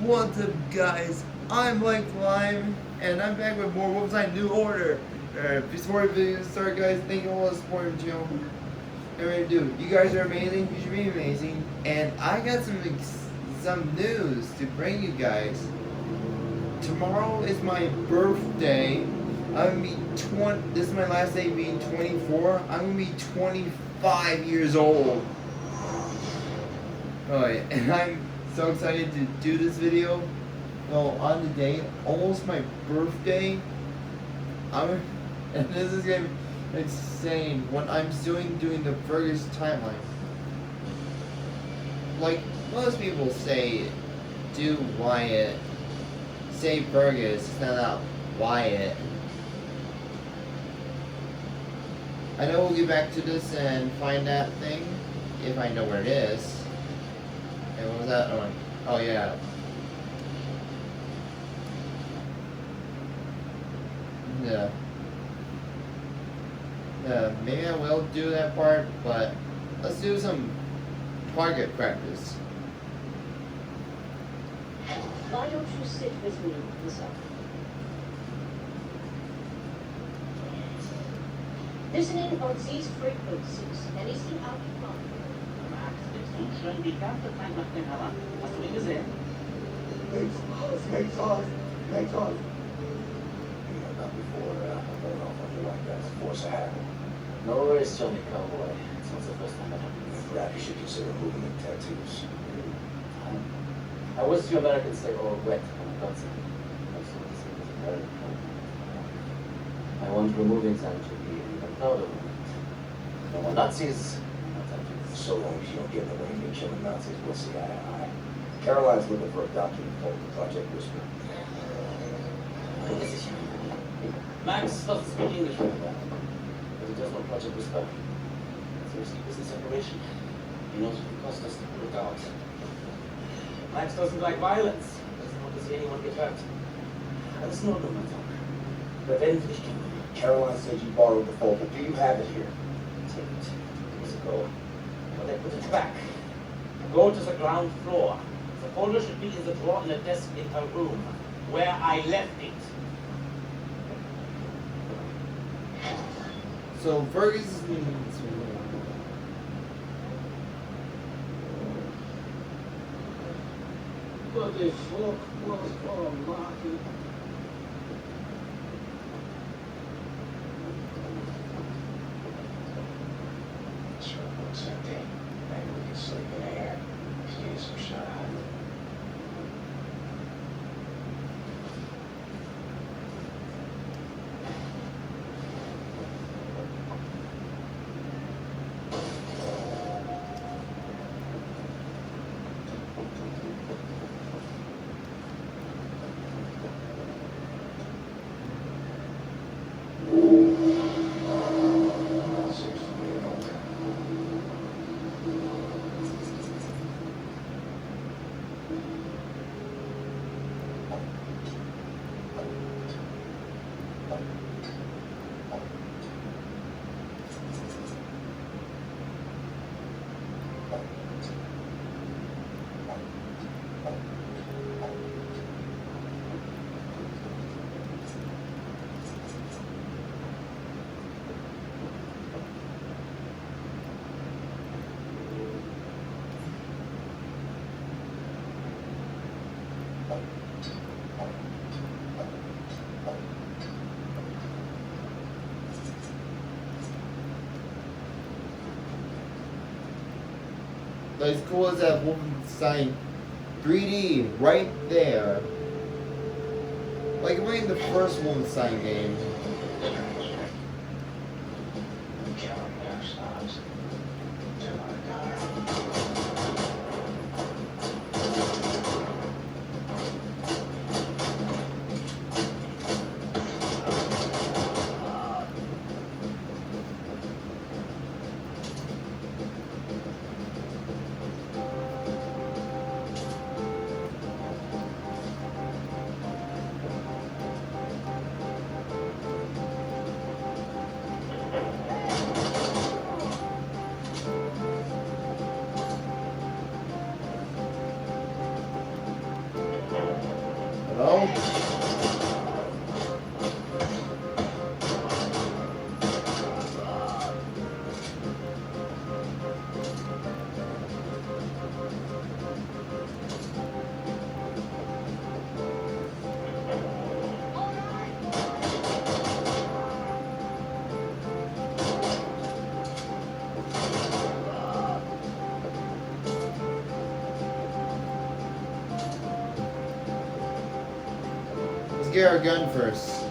What's up, guys? I'm Like Lime, and I'm back with more Wolfenstein New Order. Before the video start, guys, thank you all for supporting the channel. I really do. You guys are amazing. You should be amazing. And I got some news to bring you guys. Tomorrow is my birthday. I'm gonna be 20. This is my last day being 24. I'm gonna be 25 years old. Alright, and I'm so excited to do this video. Well, on the day, almost my birthday, and this is gonna be insane what I'm doing the Fergus timeline. Like most people say, do Wyatt, say Fergus, it's not out Wyatt. I know we'll get back to this and find that thing if I know where it is. And what was that one? Oh yeah. Maybe I will do that part, but let's do some target practice. Why don't you sit with me, Lisa? Listening on these frequencies, anything out of line? Max, ist nun schon die ganze Zeit nach dem heran. Hast du ihn gesehen? Makes off. Yeah, not before I'm going off on you like that. Force a habit. No worries, Johnny Cowboy. It's not the first time that happens. Perhaps you should consider moving the tattoos. I wish you Americans stay all wet when I got some. Most of this is American. I want removing them to be even prouder of it. No more Nazis, no tattoos. So long as you don't get in the way of me killing Nazis, we'll see eye to eye. Caroline's looking for a document called the Project Whisper. Max doesn't speak English very well, but he does know Project Whisper. It's risky business operation. He knows it will cost us to pull it out. Max doesn't like violence. Doesn't want to see anyone get hurt. That's not no matter. Revenge is king. Caroline said you borrowed the folder. Do you have it here? Take it. Years ago. But I put it back. Go to the ground floor. The folder should be in the drawer in the desk in her room, where I left it. So Fergus What the fuck was Martin? Sure, looks empty. Maybe we can sleep in here. Get some shut eye. as cool as that Wolfenstein 3D right there. Like playing the first Wolfenstein game. Hello? Let's get our gun first.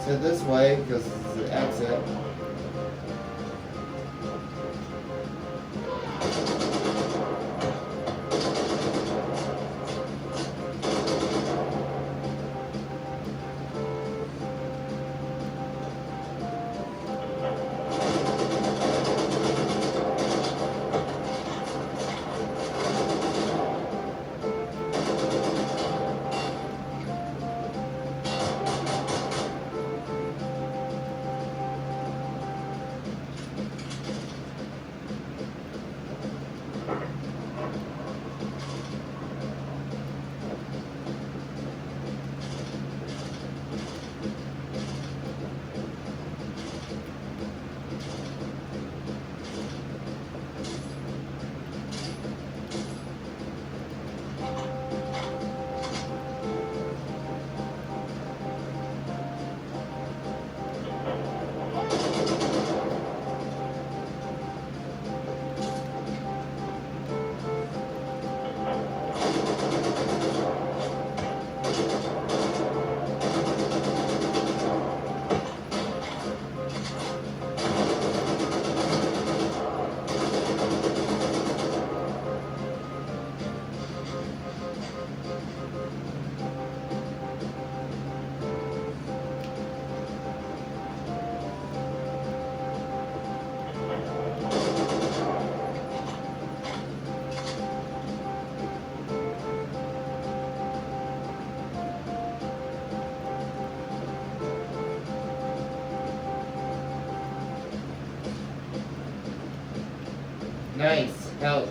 Sit this way because it's the exit. Nice. Help.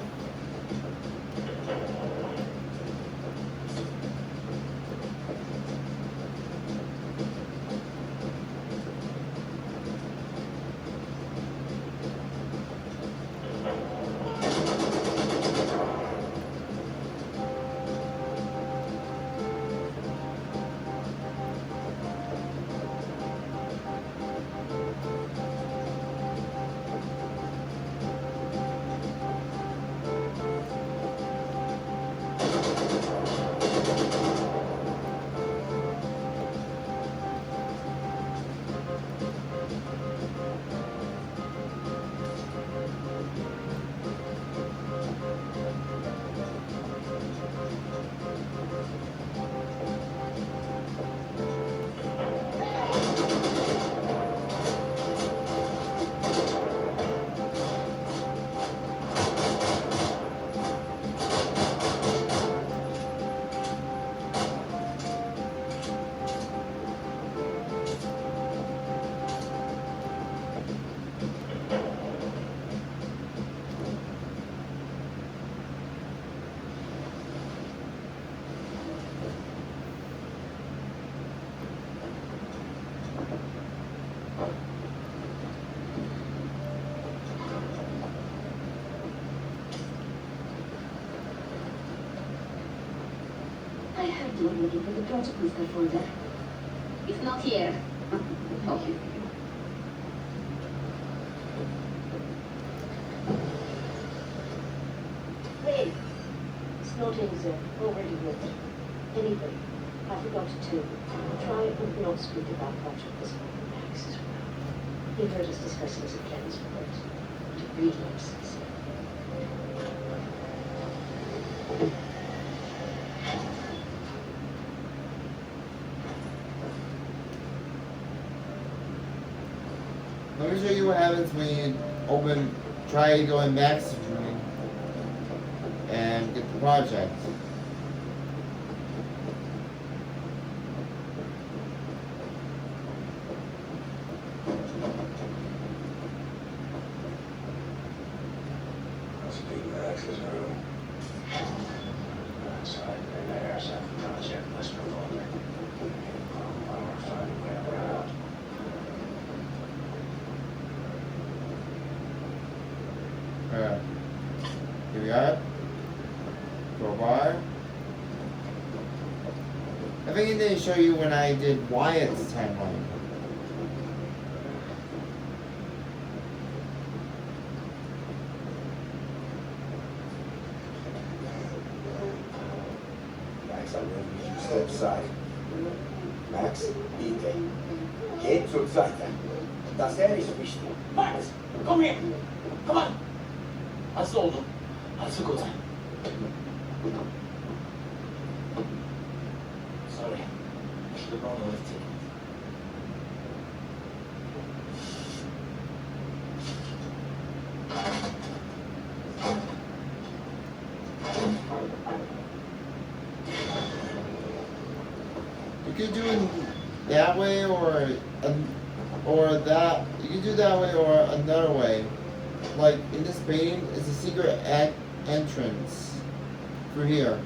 you are looking for the protocol folder. It's not here. Okay. Hey, Snowdings are already with it. Anyway, I forgot to tell you. Try and not speak about Project this morning, Max, as well. He heard us discussing his plans for it. To really upset. Let me show you what happens when you try going back to Dreaming and get the project. Must be Max's room. Outside there, some project list folder. I'll find a way around. Here we are. Crowbar. I think it didn't show you when I did Wyatt's timeline. Max, I really need you to step aside. Max, bitte. Geht zur Seite. Das ist wichtig. Max, komm her! Komm an! Alles in Ordnung. Alles wird gut sein. Sorry. I should have brought a lift ticket. You could do it that way or that. You could do it that way or another way. Like in this painting, it's a secret entrance through here.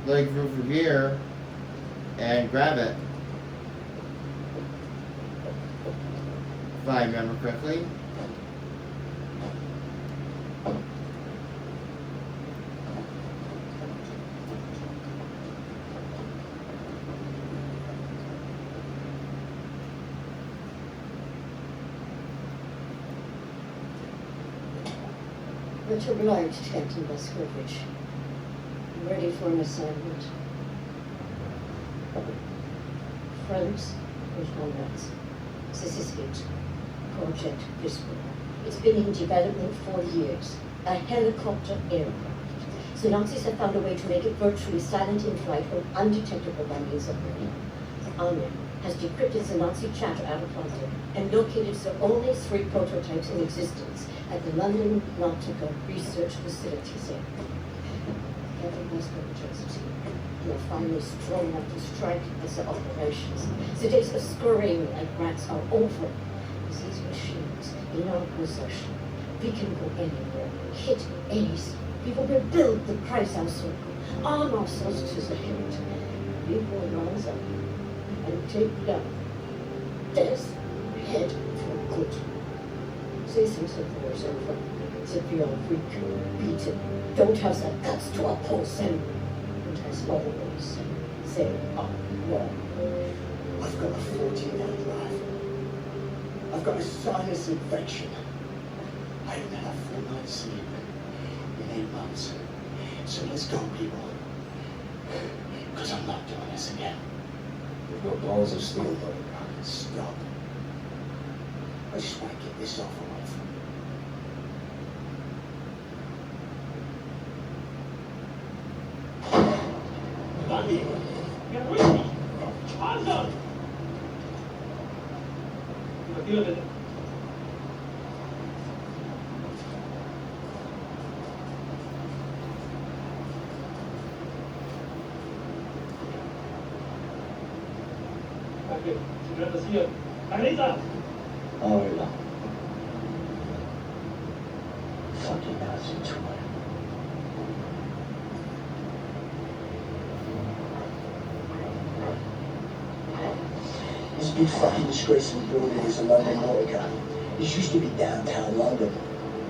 Like through here and grab it. If I remember correctly. Much obliged, Captain Buskovich. Ready for an assignment. Friends and comrades, this is it. Project Whisper. It's been in development for years. A helicopter aircraft. The Nazis have found a way to make it virtually silent in flight or undetectable by means of radar. The Army has decrypted the Nazi chatter out of London and located the only 3 prototypes in existence at the London Nautica Research Facilities there. Captain Buskovich team. They are finally strong enough to strike as their operations. The days of scurrying like rats are over. With these machines in our possession, we can go anywhere, hit any city. We will rebuild the Kreisau Circle, arm ourselves to the hilt. We will rise up and take down death head for good. They think the war's over, that we are weak, beaten, don't have the guts to oppose them. And as always, they are wrong. I've got a 14-hour drive. I've got a sinus infection. I haven't had a full night's sleep in 8 months. So let's go, people. Because I'm not doing this again. You've got balls of steel, brother. Stop. I just want to get this off away from me. Buddy, get with me. Hands up. Deal with it. Okay, Sie können das hier Anita! Oh, no. Fucking Nazi toy. This big fucking disgraceful building is a London Nautica. This used to be downtown London.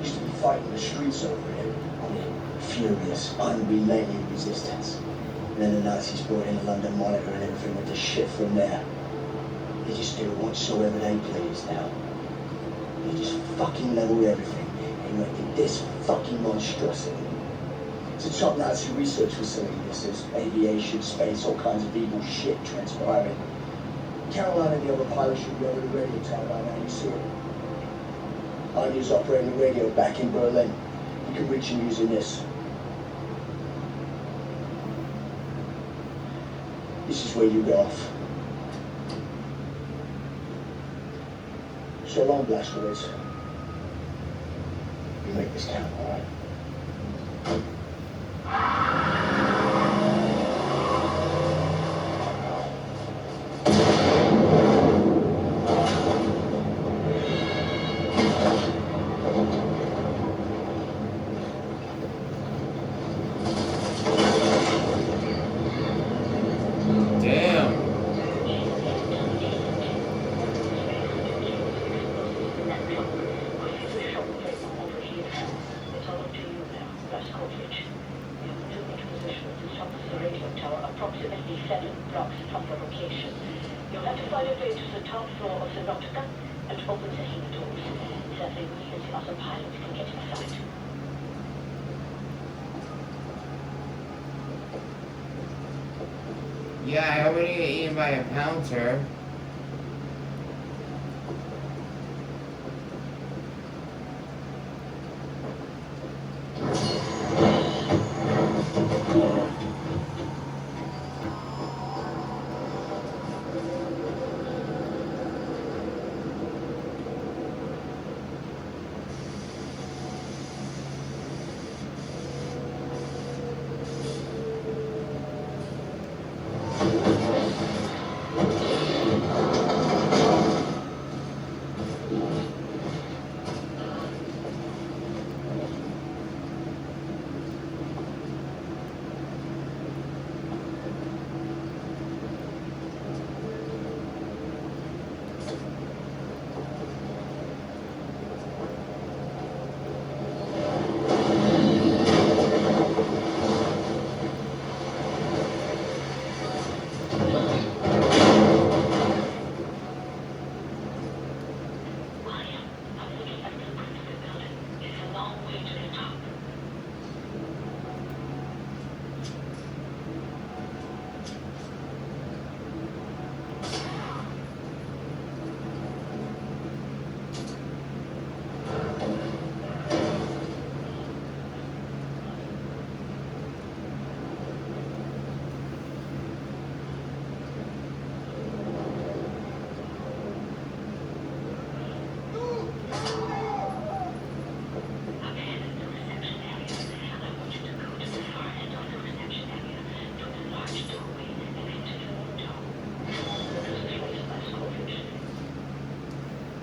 Used to be fighting the streets over it. Furious, unrelenting resistance. And then the Nazis brought in a London Monitor and everything went to shit from there. They just do whatsoever they please now. They just fucking leveled everything and erected this fucking monstrosity. It's a top Nazi research facility. This is aviation, space, all kinds of evil shit transpiring. Caroline and the other pilots should be over the radio tower by now. You see it. Anya's operating the radio back in Berlin. You can reach him using this. This is where you go off. So long, Blasters. You make this count, all right? Damn. Approximately 7 blocks from the location. You'll have to find a way to the top floor of the Nautica and open the heat doors. That way we and the other pilots can get inside. Yeah, I hope I didn't get eaten by a pouncer.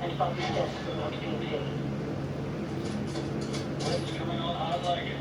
And Bobby's death will not be in vain. What's coming on? I like it.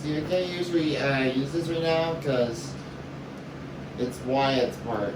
See, I can't usually use this right now because it's Wyatt's part.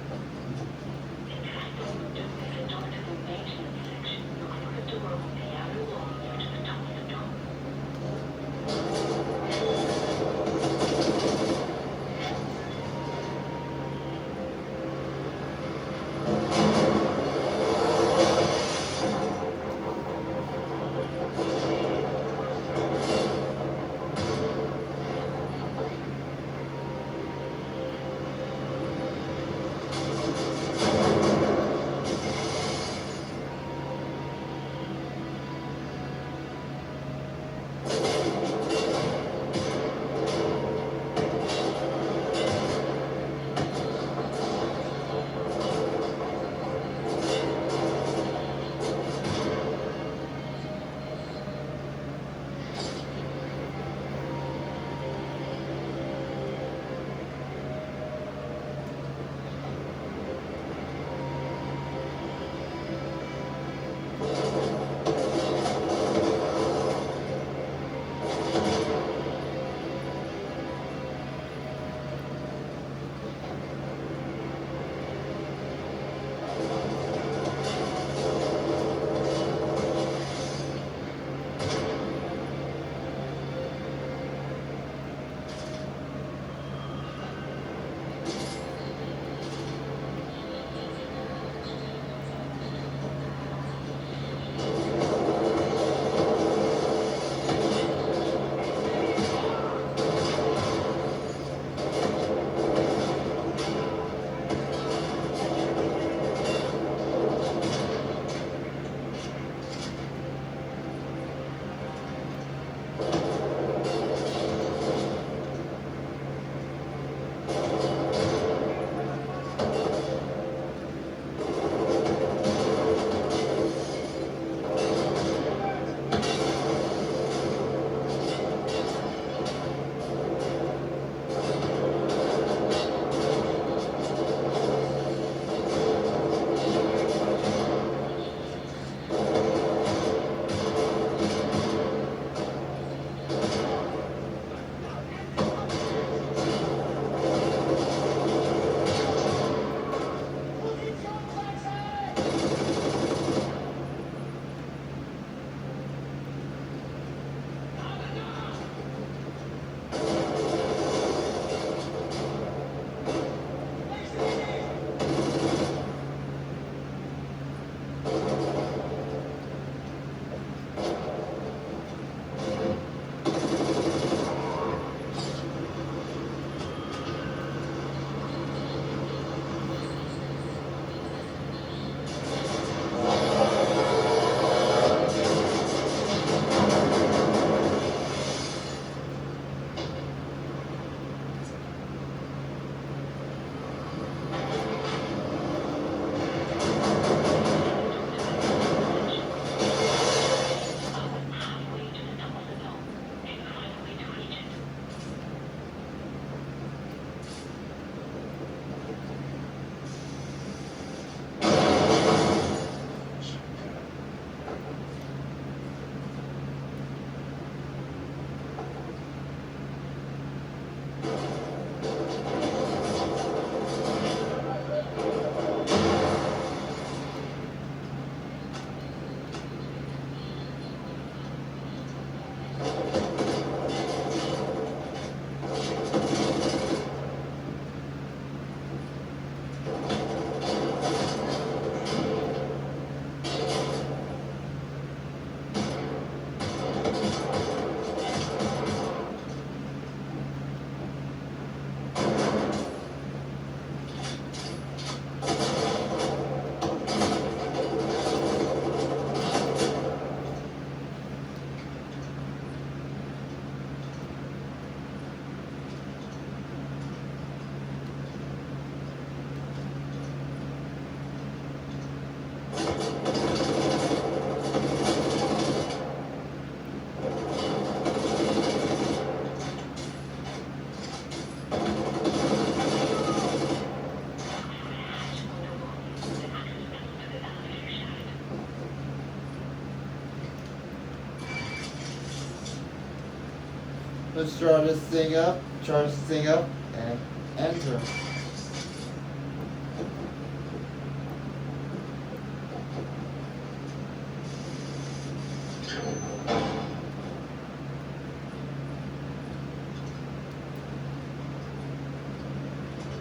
Let's start this thing up, charge this thing up, and enter.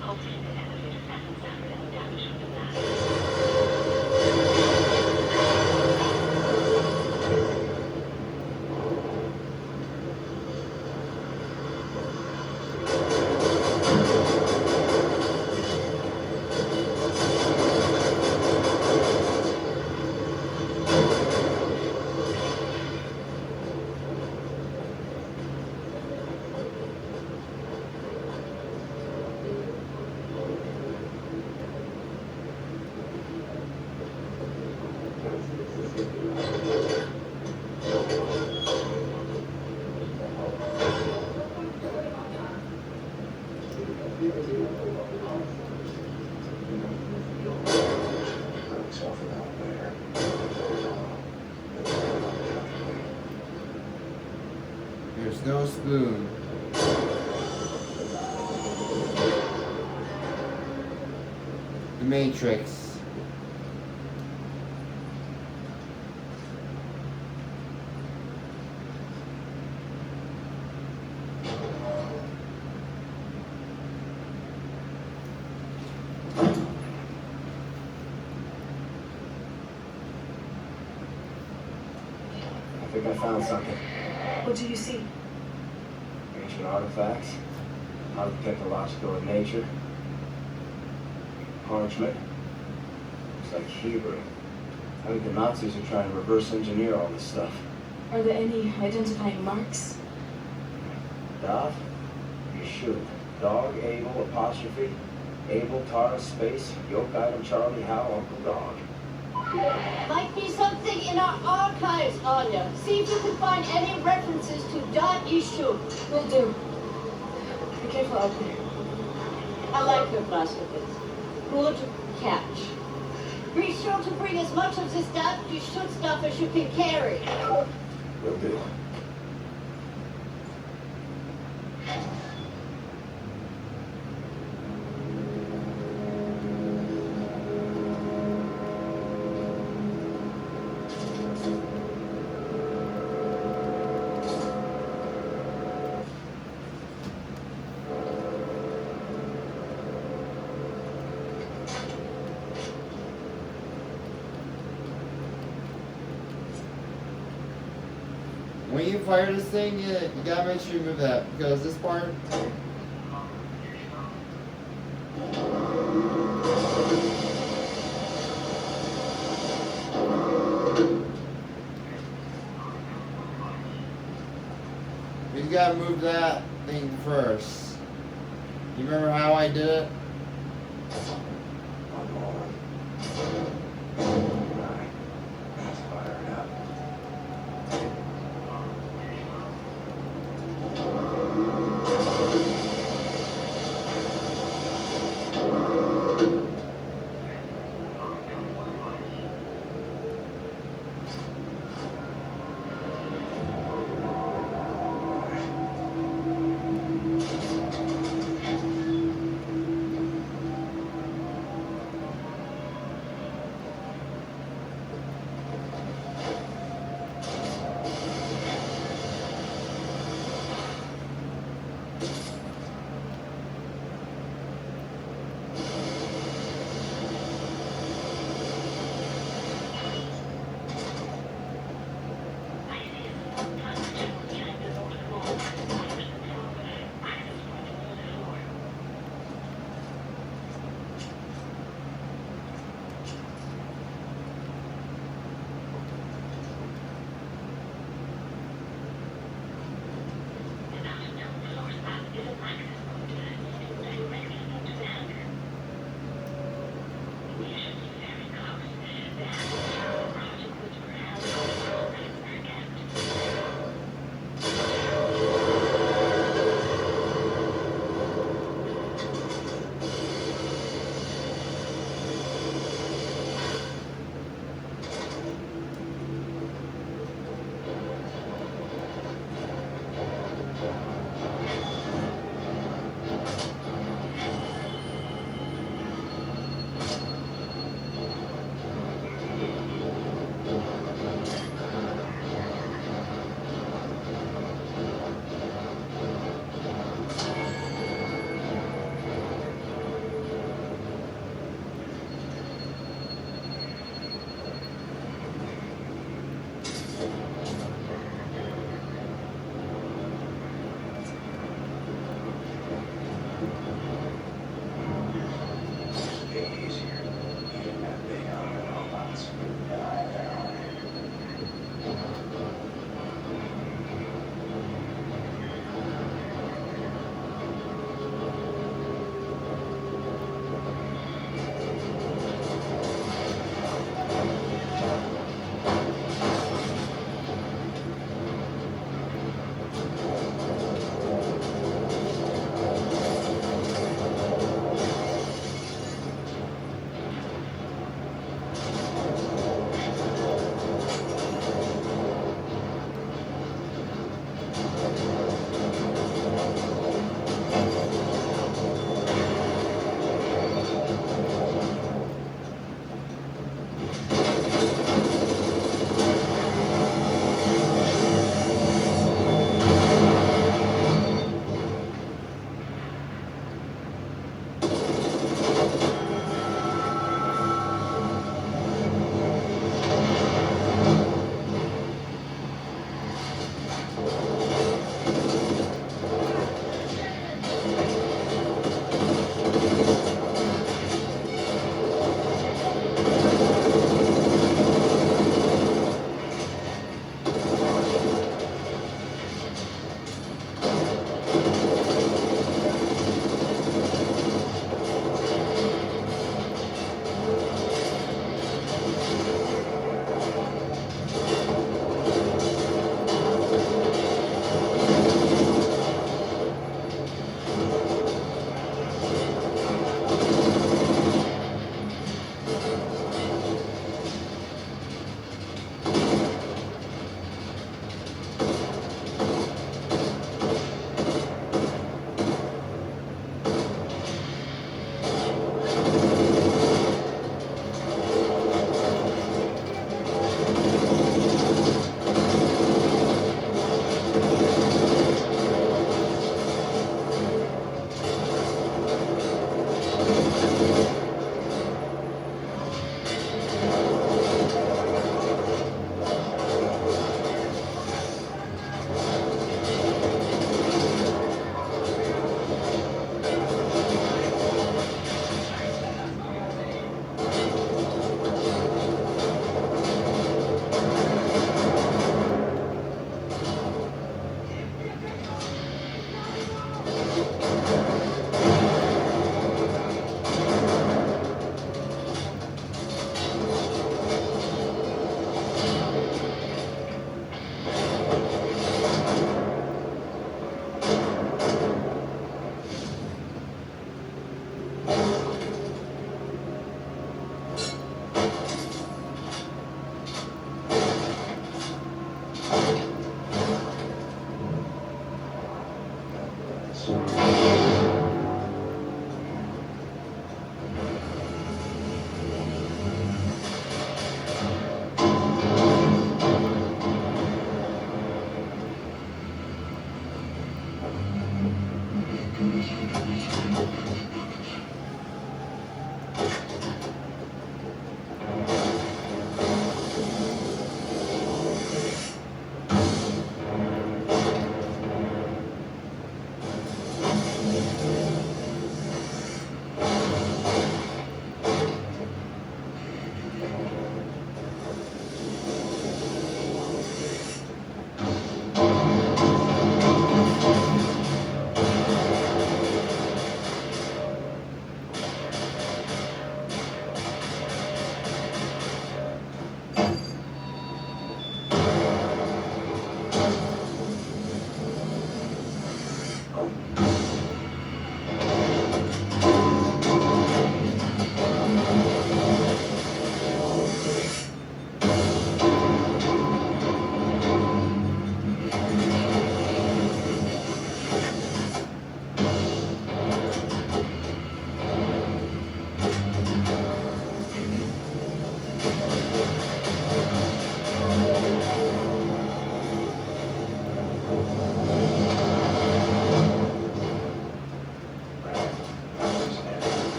Hopefully the elevator hasn't suffered any damage from the blast. There's no spoon. The Matrix. I think I found something. What do you see? Ancient artifacts, highly technological in nature. Parchment. Looks like Hebrew. I think the Nazis are trying to reverse engineer all this stuff. Are there any identifying marks? Dot? You shoot. Dog, Abel, apostrophe. Abel, Taurus, space, yoke item, Charlie, Hal, Uncle Dog. Might be something in our archives, Anya. See if you can find any references to dot issue. Will do. Be careful out there. I like your philosophies. Good catch. Be sure to bring as much of this dot issue stuff as you can carry. Will do. When you fire this thing, you gotta make sure you move that, because this part. You gotta move that thing first. You remember how I did it?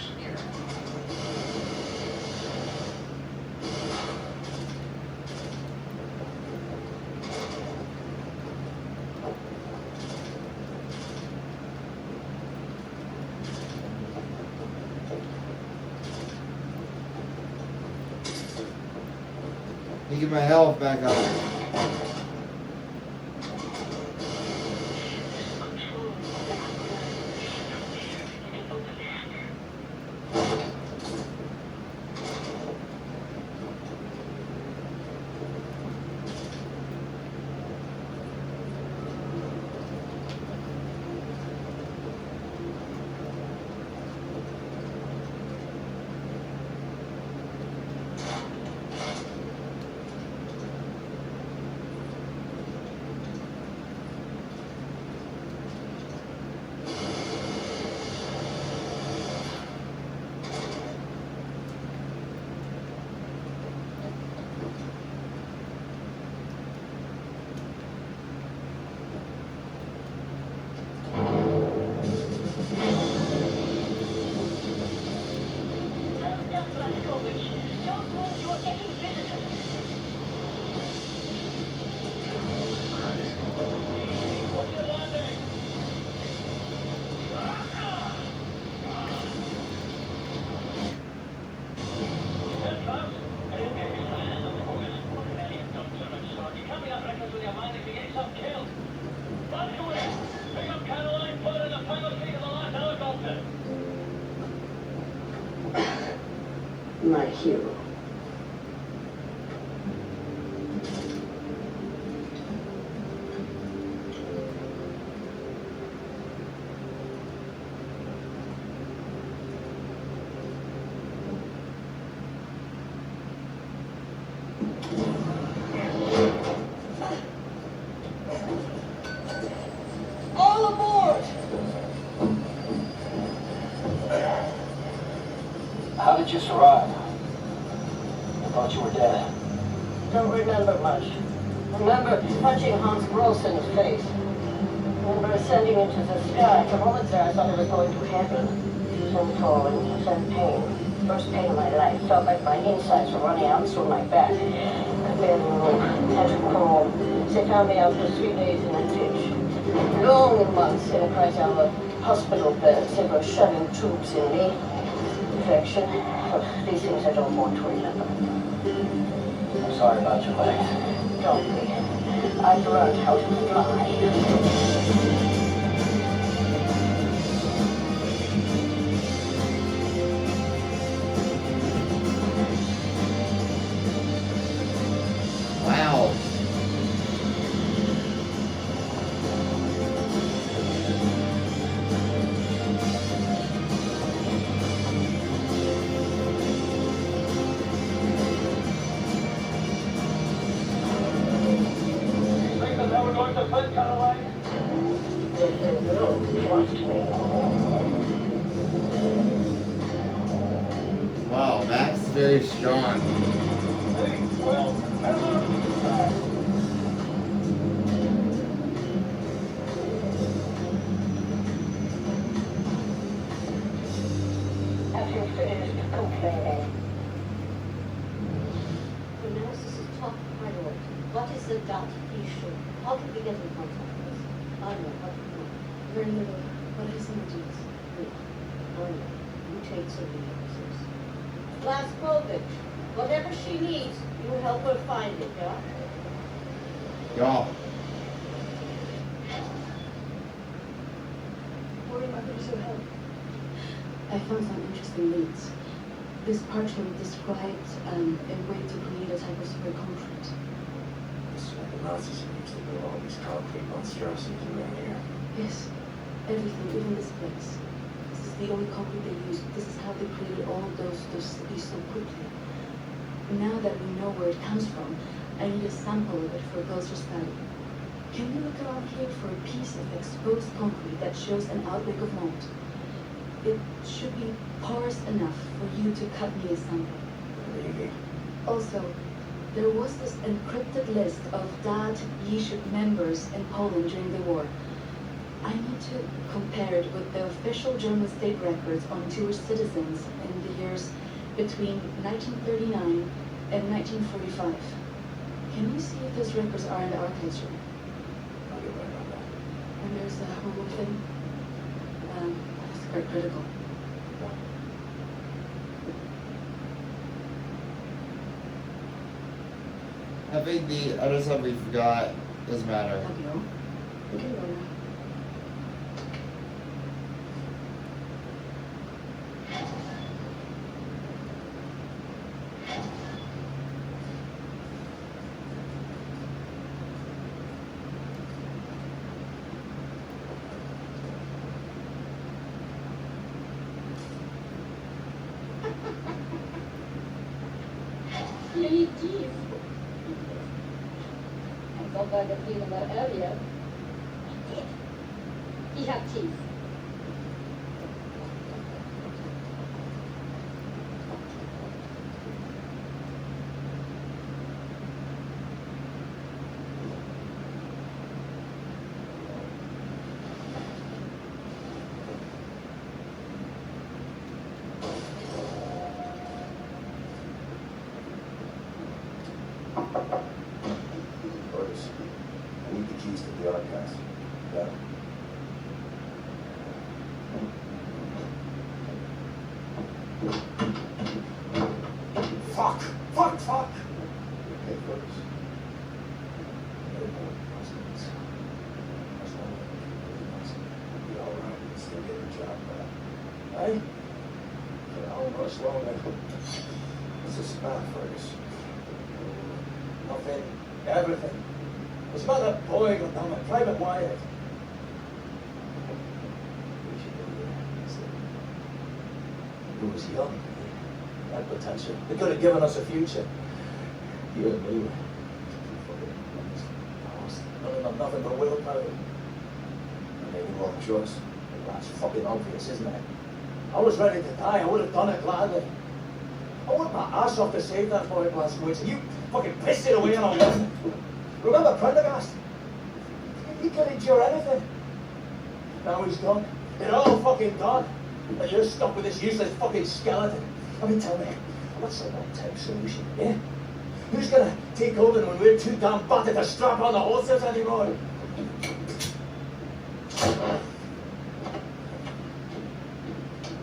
secure. Let me get my health back up. My hero. All aboard! How did you survive? I thought you were dead. Don't remember much. Remember punching Hans Gross in the face. Remember ascending into the sky. For moments there I thought I was going to heaven. Then falling, then pain. First pain of my life. Felt like my insides were running out through my back. I barely moved. Had to crawl. They found me after 3 days in a ditch. Long months in a cryogenic hospital bed. They were shoving tubes in me. Infection. These things I don't want to remember. I'm sorry about your legs. Don't be. I've learned how to fly. Wow. Trust me. Wow, Max is very strong. Have you finished complaining? The analysis is top priority. What is the gut issue? How can we get in contact with us? I know what to do. Very little. What is emergency? I know. You take some resources. Blaskovich, whatever she needs, you help her find it, yeah? Yeah. What am I going to help? I found some interesting leads. This parchment described a way to create a type of super concrete. This is what the Nazis used to build all these concrete monstrosities around here. Yes, everything, even this place. This is the only concrete they used. This is how they created all those cities so quickly. Now that we know where it comes from, I need a sample of it for a closer study. Can you look around here for a piece of exposed concrete that shows an outbreak of mold? It should be porous enough for you to cut me a sample. Maybe. Also, there was this encrypted list of DAD Yishuk members in Poland during the war. I need to compare it with the official German state records on Jewish citizens in the years between 1939 and 1945. Can you see if those records are in the archives room? I'll get right on that. And there's one more thing. That's quite critical. I think the other stuff we forgot doesn't matter. Okay, we can go now. Really teeth. I thought I could feel them earlier. He had teeth. Fergus, I need the keys to the archives. Yeah. Fuck! Fuck! Fuck! Okay, Fergus. Be all right. You can still get your job back. Hey? How much longer? What's a spat, Fergus? Nothing. Everything. It's about that boy got down my private wire. He was young. He had potential. They could have given us a future. You and me were none of nothing but willpower. I made the wrong choice. That's fucking obvious, isn't it? I was ready to die. I would have done it gladly. I worked my ass off to save that boy last week, and you fucking pissed it away on a whim. Remember Prendergast? He could endure anything. Now he's gone. They're all fucking gone. And you're stuck with this useless fucking skeleton. I mean, tell me, what's the one-time solution, yeah? Who's gonna take over when we're too damn battered to strap on the horses anymore? Get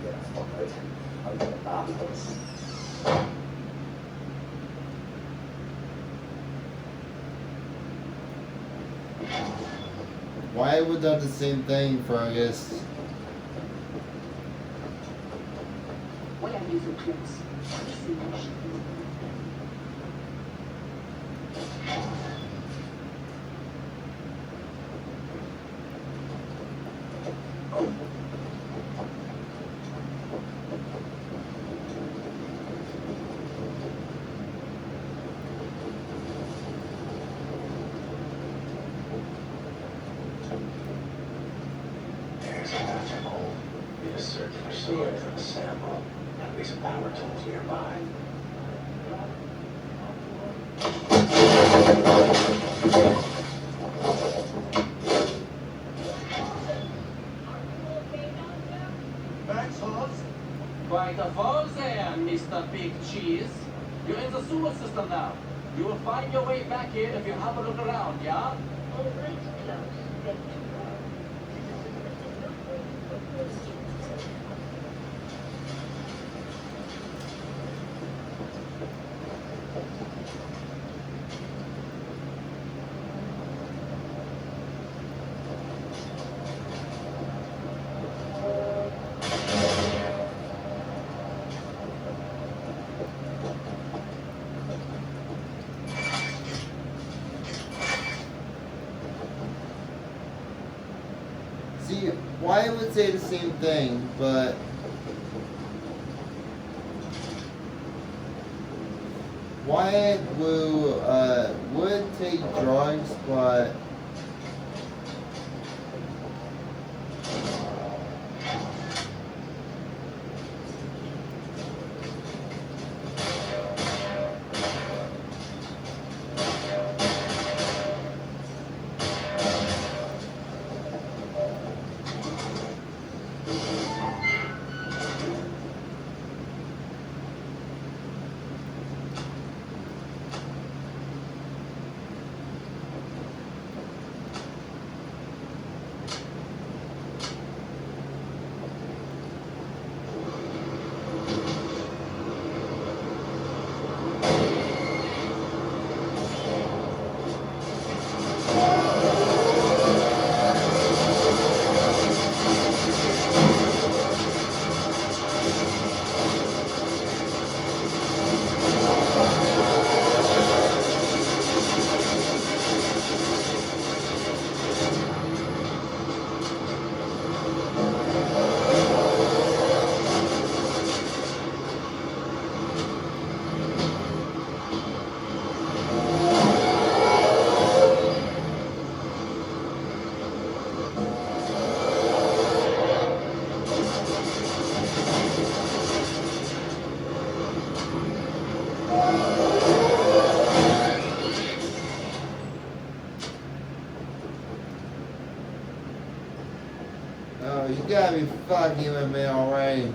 the fuck out. I'm gonna bath. Why would that the same thing, Fergus? What are you for close? There's a magic hole. Need a circular sword for the sample. At least power tools nearby. Thanks, Hoss. Quite a fall there, Mr. Big Cheese. You're in the sewer system now. You will find your way back here if you have a look around, yeah? All right, Klaus. Get to work. See, why I would say the same thing, but why would take drugs, but Oh, you gotta be fucking with me already.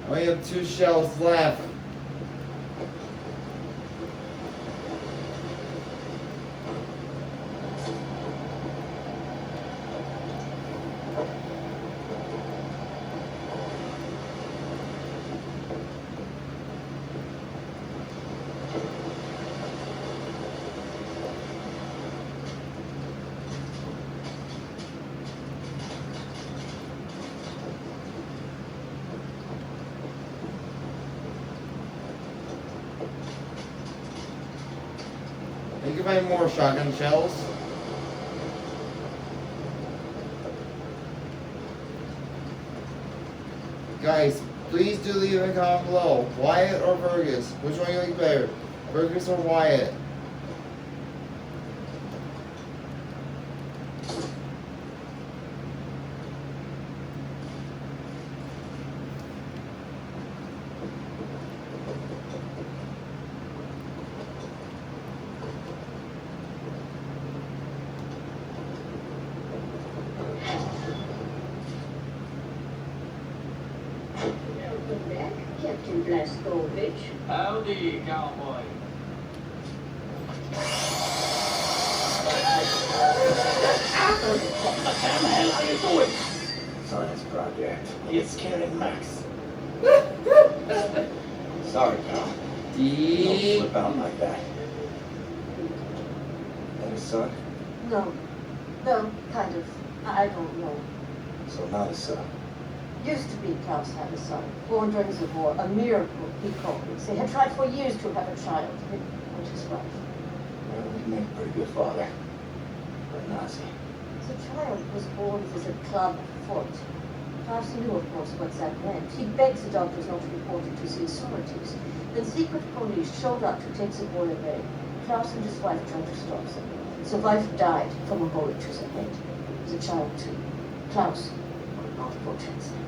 I only have 2 shells left. You can find more shotgun shells. Guys, please do leave a comment below. Wyatt or Fergus? Which one you like better? Fergus or Wyatt? Welcome back, Captain Blaskovich. Howdy, cowboy. What the hell are you doing? Science project. It's scaring Max. Sorry, pal. Don't flip out like that. And his son? No. No, kind of. I don't know. So not his son. Used to be Klaus had a son, born during the war. A miracle, he called it. They had tried for years to have a child. With his wife. Well, he'd make a pretty good father. But Nazi. The child was born with a club foot. Klaus knew, of course, what that meant. He begged the doctors not to report it to the authorities. Then secret police showed up to take the boy away. Klaus and his wife tried to stop them. The wife died from a bullet to the head. The child, too. Klaus could not protect them.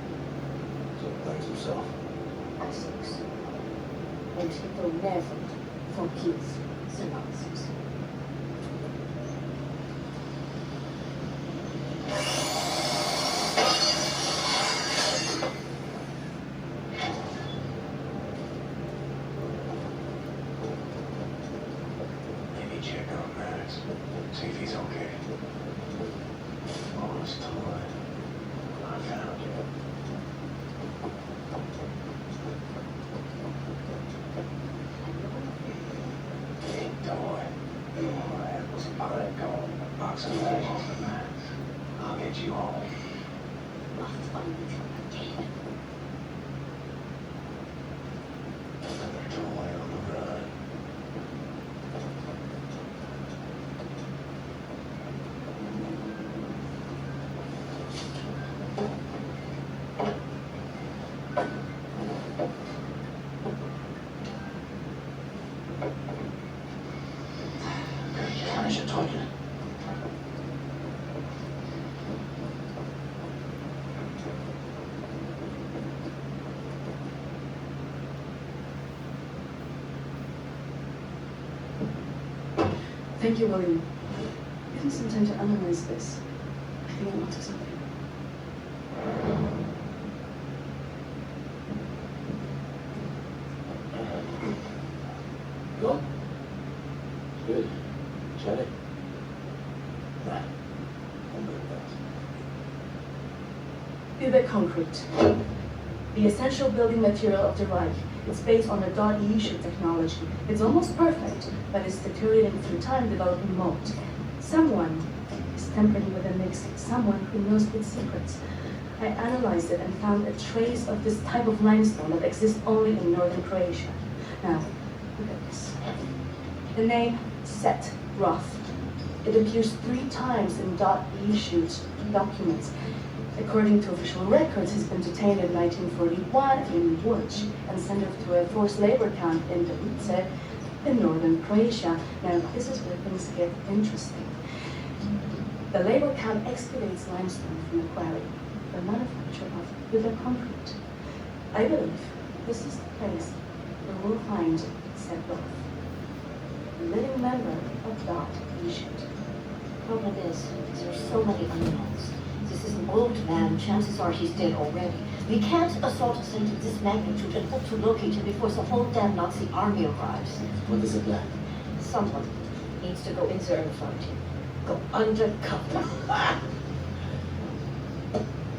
So he blames himself. I think so. And he will never forgive the Nazis. Maybe check on Max. See if he's okay. All this time, I found you. Big toy. My apples and pine cone. A box of matches for Max. I'll get you home. Another toy on the run. Finish your toilet. Thank you, William. Give me some time to analyze this. I think I'm onto something. Go. Good. Check it. Nah. I'm good with that. Uber concrete. The essential building material of the Reich. It's based on the .E shoot technology. It's almost perfect, but it's deteriorating through time, developing mold. Someone is tampering with the mix, someone who knows its secrets. I analyzed it and found a trace of this type of limestone that exists only in northern Croatia. Now, look at this. The name Set Roth. It appears 3 times in .E shoot documents. According to official records, he's been detained in 1941 in Łódź and sent off to a forced labor camp in Gliwice in northern Croatia. Now, this is where things get interesting. The labor camp excavates limestone from a quarry for manufacture of builder concrete. I believe this is the place where we'll find Set Roth, a living member of .E shoot. Problem is, there are so many unknowns. This is an old man. Chances are he's dead already. We can't assault a saint of this magnitude and hope to locate him before the whole damn Nazi army arrives. What is the plan? Someone needs to go in there and find him. Go undercover.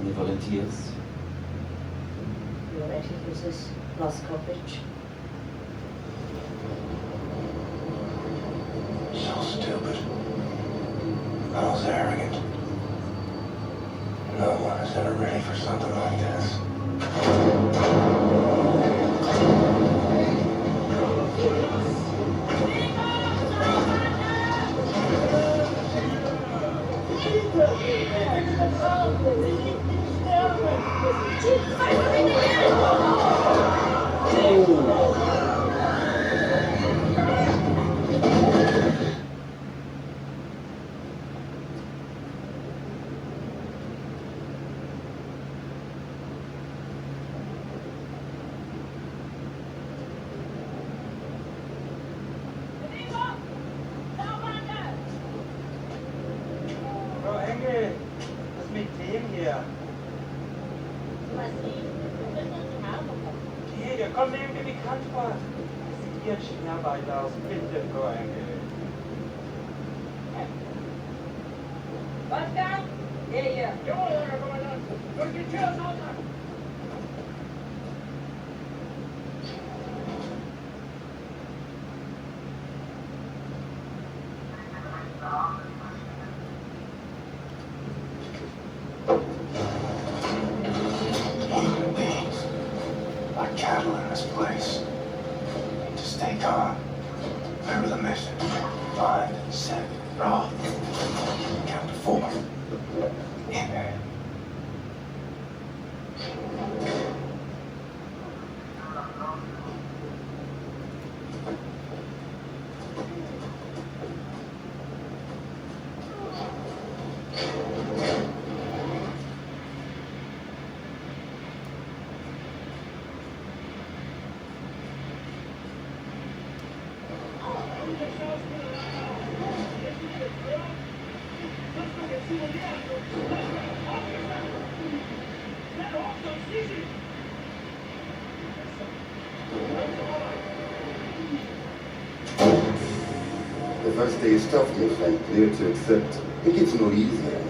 Any volunteers? You already hear this, Blaskovich? So stupid. How's arrogant. No one is ever ready for something like this. Frau Engel, was mit dem hier? Nee, der kommt mir irgendwie bekannt vor. Sieht jetzt schwerweit aus. Bitte, Frau Engel. Wolfgang? Hier. Jawohl, Herr Kommandant. Durch die Tür, Sonntag. Like cattle in this place. To stay calm. Remember the mission. Find, set, raw. Count to 4. In there. The first day is tough, my friend, clear to accept. It gets no easier.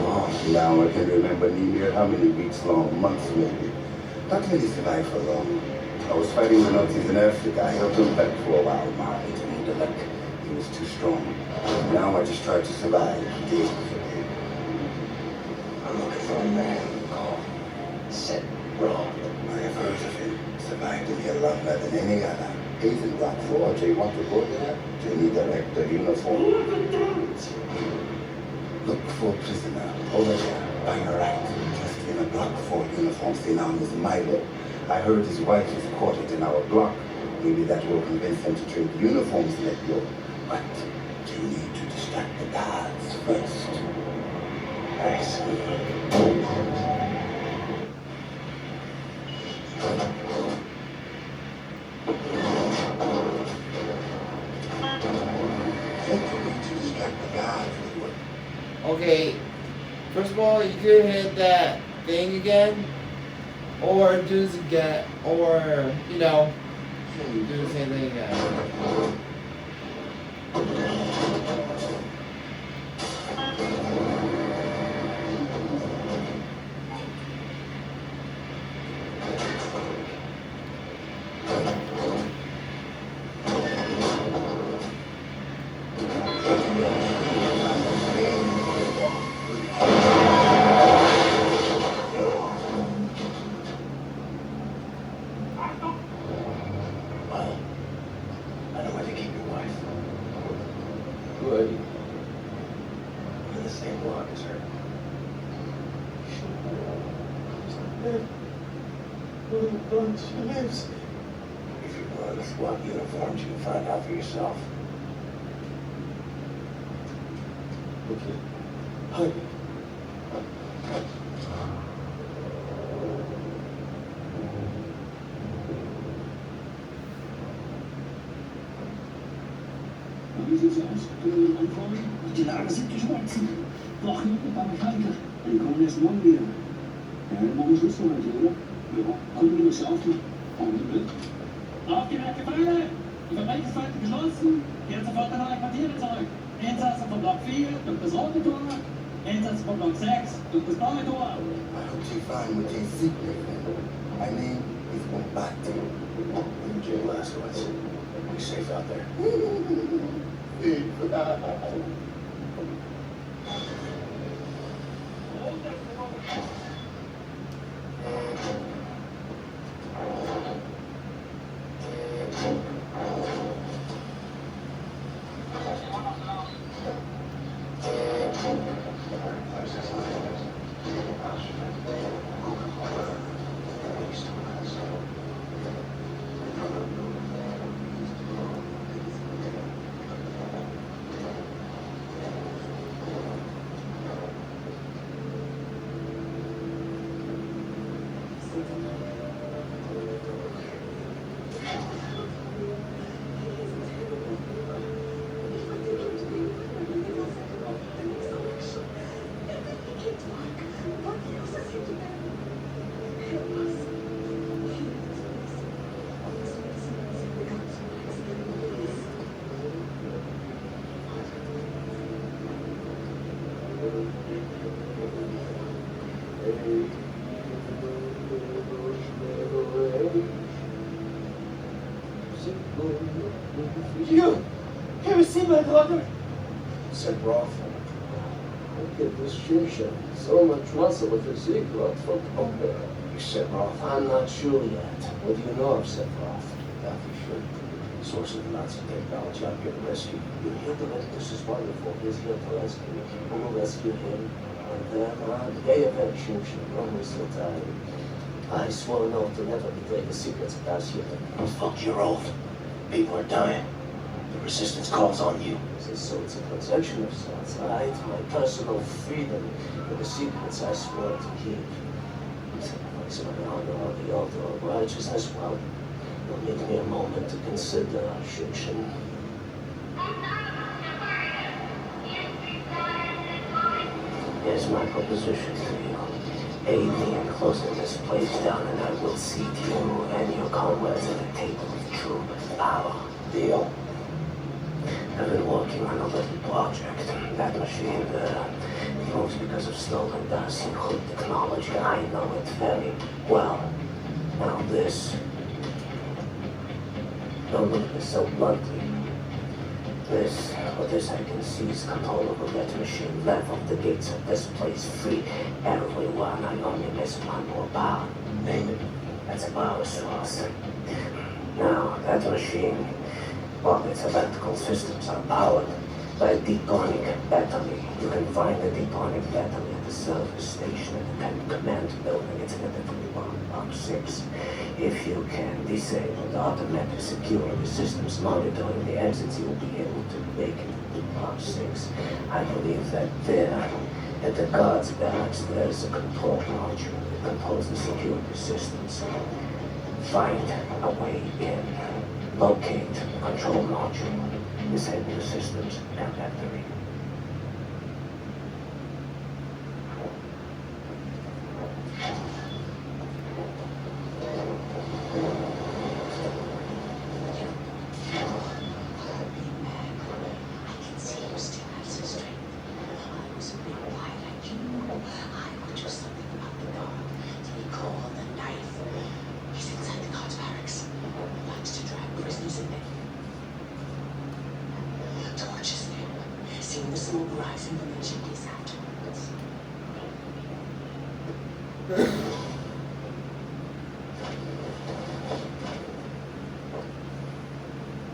Oh, now I can remember near how many weeks long, months maybe. Not really survived for long. I was fighting the Nazis in Africa. I held him back for a while. My intellect, he was too strong. Now I just try to survive day for day. I'm looking for a man called Set Raw. I have heard of him. Survived in here longer than any other. He's in Block 4. Do you want to go there? Do you need director uniform? Look for a prisoner over there by your right. Just in a Block 4 uniform. His name is Milo. I heard his wife is quartered in our block. Maybe that will convince him to trade uniforms let go. But you need to distract the guards first. I see. Okay, first of all, you could hit that thing again, or do this again, or, you know, do the same thing again. Good. I'm in the same block as her. But she lives. If you wear the SWAT uniforms, you can find out for yourself. Okay. Hi. Wie sieht's aus? Können wir anfangen? Die Lager sind geschmolzen. Brauchen ein paar Mechaniker. Die kommen erst morgen wieder. Ja, morgen Schluss für heute, oder? Ja, kommen wir das auf. Haben Sie mit? Aufgemerkte Pfeile! Die Fabrik ist heute geschlossen. Kehrt sofort an eure Quartiere zurück. Insassen von Block 4 durch das rote Tor. Insassen von Block 6 durch das blaue Tor. I hope you find what they seek, my name is Bombate. You Jay Laskowitz. Be safe out there. You ever seen my brother? Said Roth. Look at this shimsha. So much muscle with physique, Roth from Pompeii. You said Roth. I'm not sure yet. What do you know of Sephiroth? Kathy should. Source of Nazi technology I'm here to rescue. You're here to rescue. This is wonderful. He's here to rescue me. We will rescue him. And then, the day of that shimsha, don't waste your time. I swore an oath to never betray the secrets of Das Yuta. Oh, fuck your oath. People are dying. The resistance calls on you. So it's a transaction of sorts, right? My personal freedom and the secrets I swore to keep. Sacrifice my honor on the altar of righteousness. Well, you'll give me a moment to consider, Shinshin. Here's my proposition to you. Aid me in closing this place down, and I will seat you and your comrades at a table of true power. Deal? I've been working on a little project. That machine moves because of stolen Das Yuta technology. I know it very well. Now this, don't look at this so bluntly. This I can seize control over that machine, level the gates of this place free. Everyone, I only miss one more power. Name it. That's a power source. Now, that machine, all its electrical systems are powered by a detonic battery. You can find the detonic battery at the service station at the command building. It's in Block 6. If you can disable the automatic security systems monitoring the exits, you'll be able to break into Block 6. I believe that there, at the guards barracks, there's a control module that controls the security systems. Find a way in. Locate the control module, disable the systems and battery.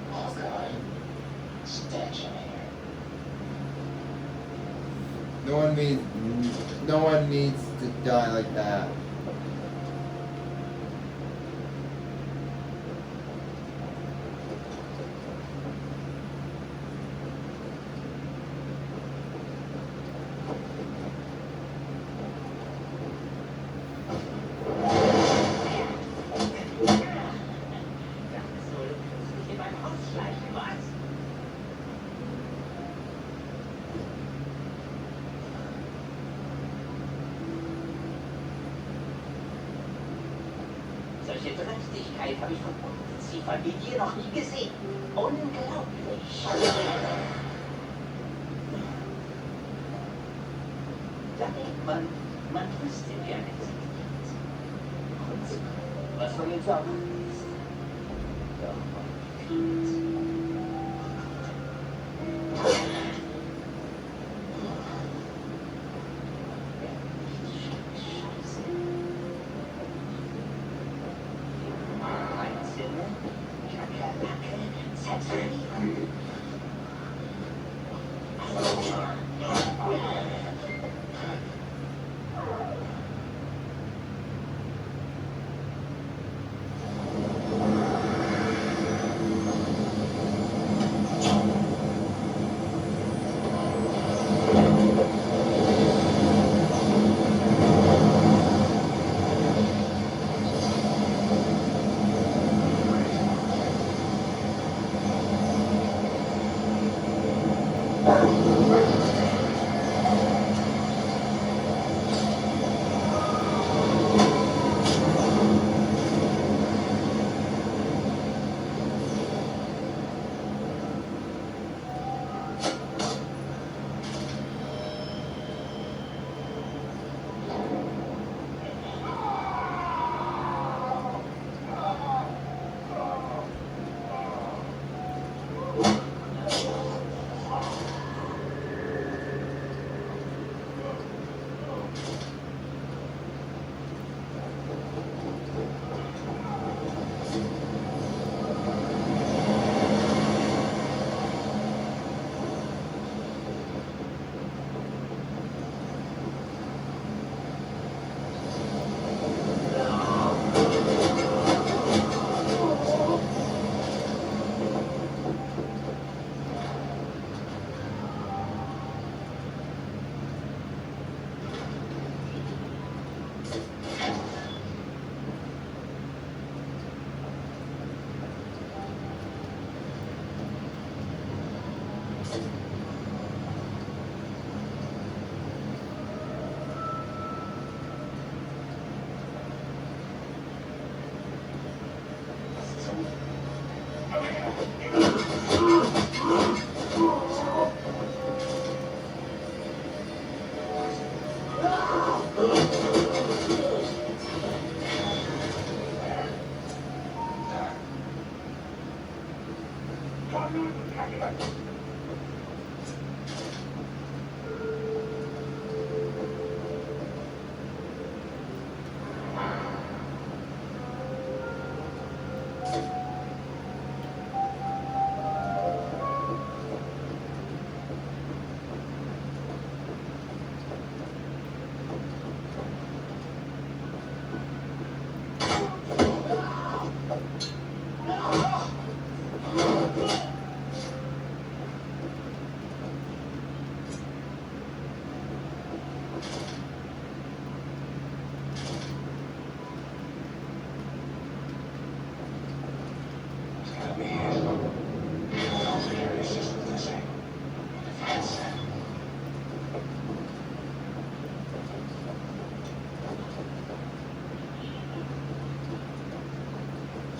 Oh, God. Stench in here. No one needs to die like that. Solche Dreistigkeit habe ich von Unbeziehern wie dir noch nie gesehen. Unglaublich. Da denkt man wüsste, wie ein Insekt geht. Und was man jetzt sagen ist. Doch man kriegt.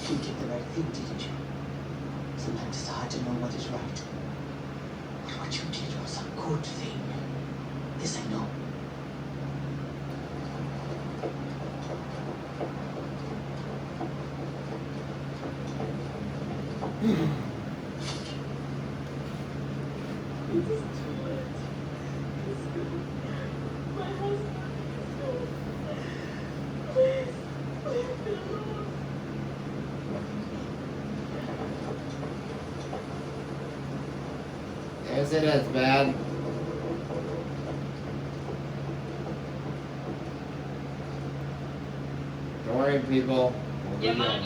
You did the right thing, didn't you? Sometimes it's hard to know what is right. But what you did was a good thing. This I know. Is it as bad? Sorry, people. We'll go down.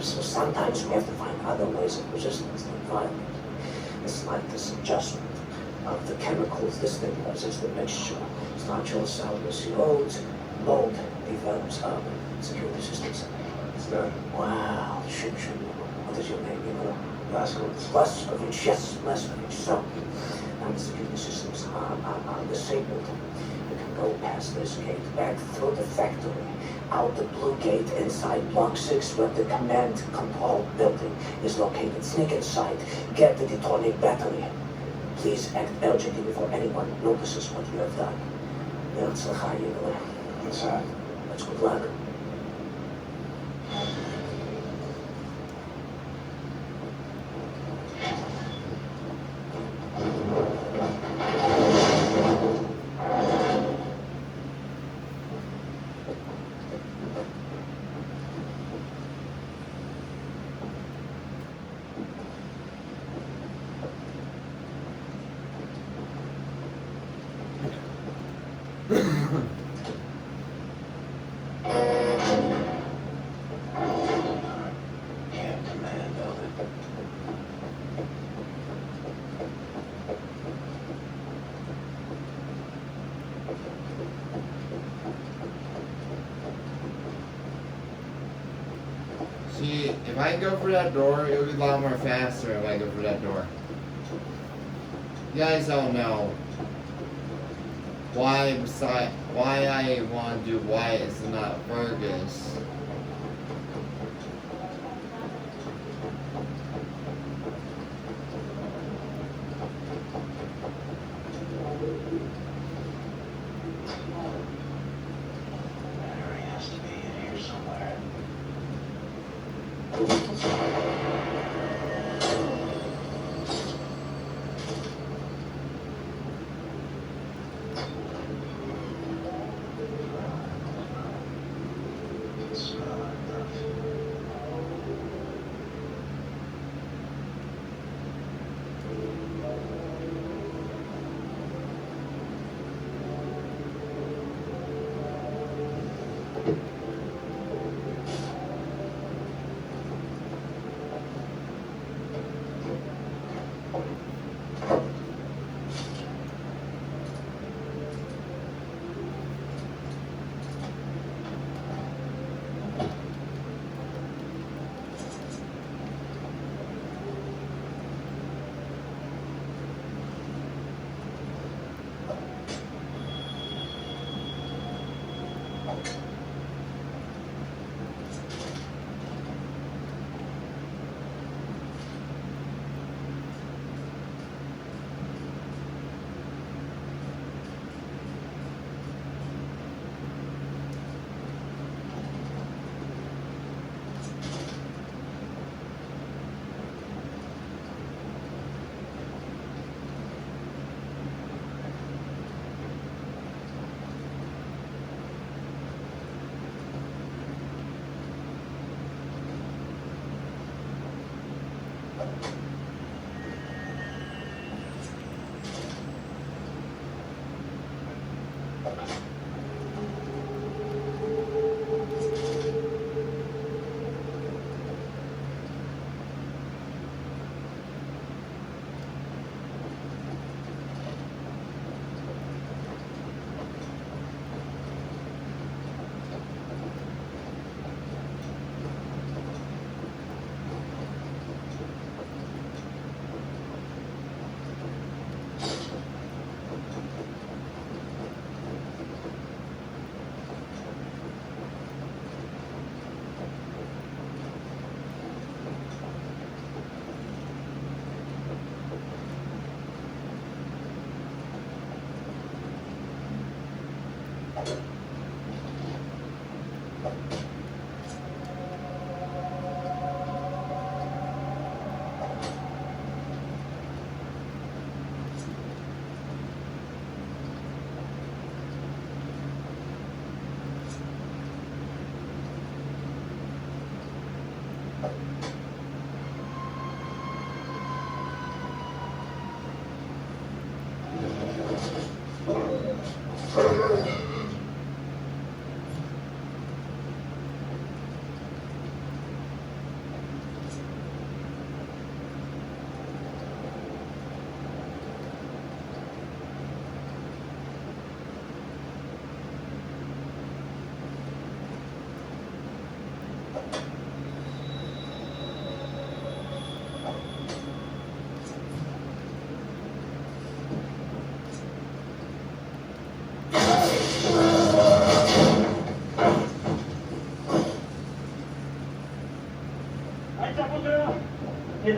So sometimes we have to find other ways of resistance the environment. It's like this adjustment of the chemicals this thing does. It's the mixture. Start your soundness erodes, mold develops security systems. It's done. Wow, shit. What is your name? You know? Blaskovich, yes, Blaskovich. So, now the security systems are disabled. You can go past this gate, back through the factory, out the blue gate, inside Block 6, where the command control building is located. Sneak inside, get the detonating battery. Please act urgently before anyone notices what you have done. What's that? That's good luck. See, if I go for that door, it'll be a lot more faster if I go for that door. You guys don't know why I want to do Wyatt and not Fergus. Battery has to be in here somewhere.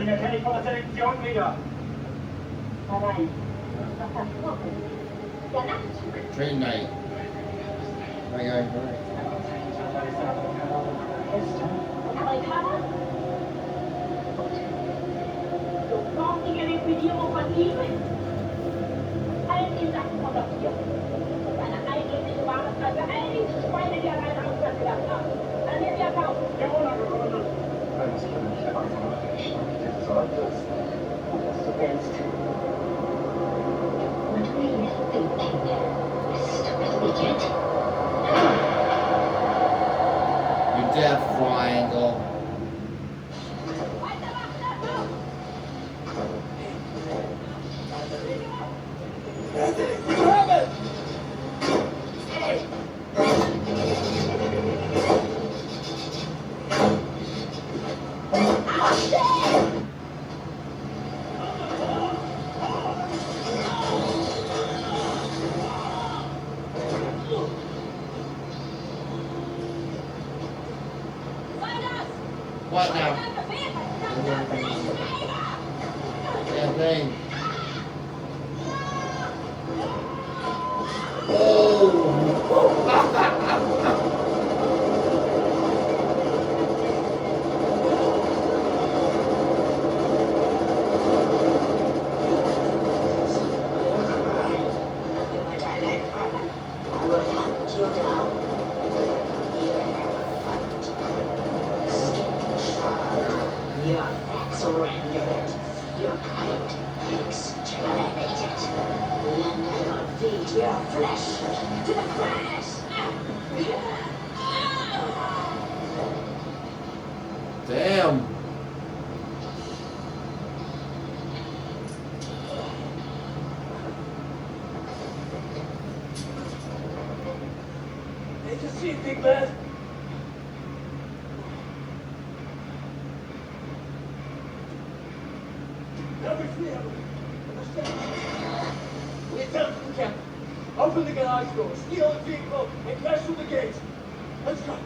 Dinge kenne ich von der Selektion wieder. Nein, was davor ist. Der Nachtzug. Train night. My guy, right. Amerikaner? Sofortige Liquidierung von Liebe? Allen die Sachen kontaktiert. Und eine eindringliche Warnung an all die Schweine, die an einen Ausland gedacht haben. An den Jahrtausend. Jawohl, gegründet. Wenn es hier nicht einfach ist, du solltest, was du willst. What were you thinking? Stupid idiot. You deaf triangle. What now? Damn thing. Damn. Hey, you see, big man? Number 3, understand? We attempt to camp. Open the garage door, steal the vehicle, and crash through the gate. Let's go.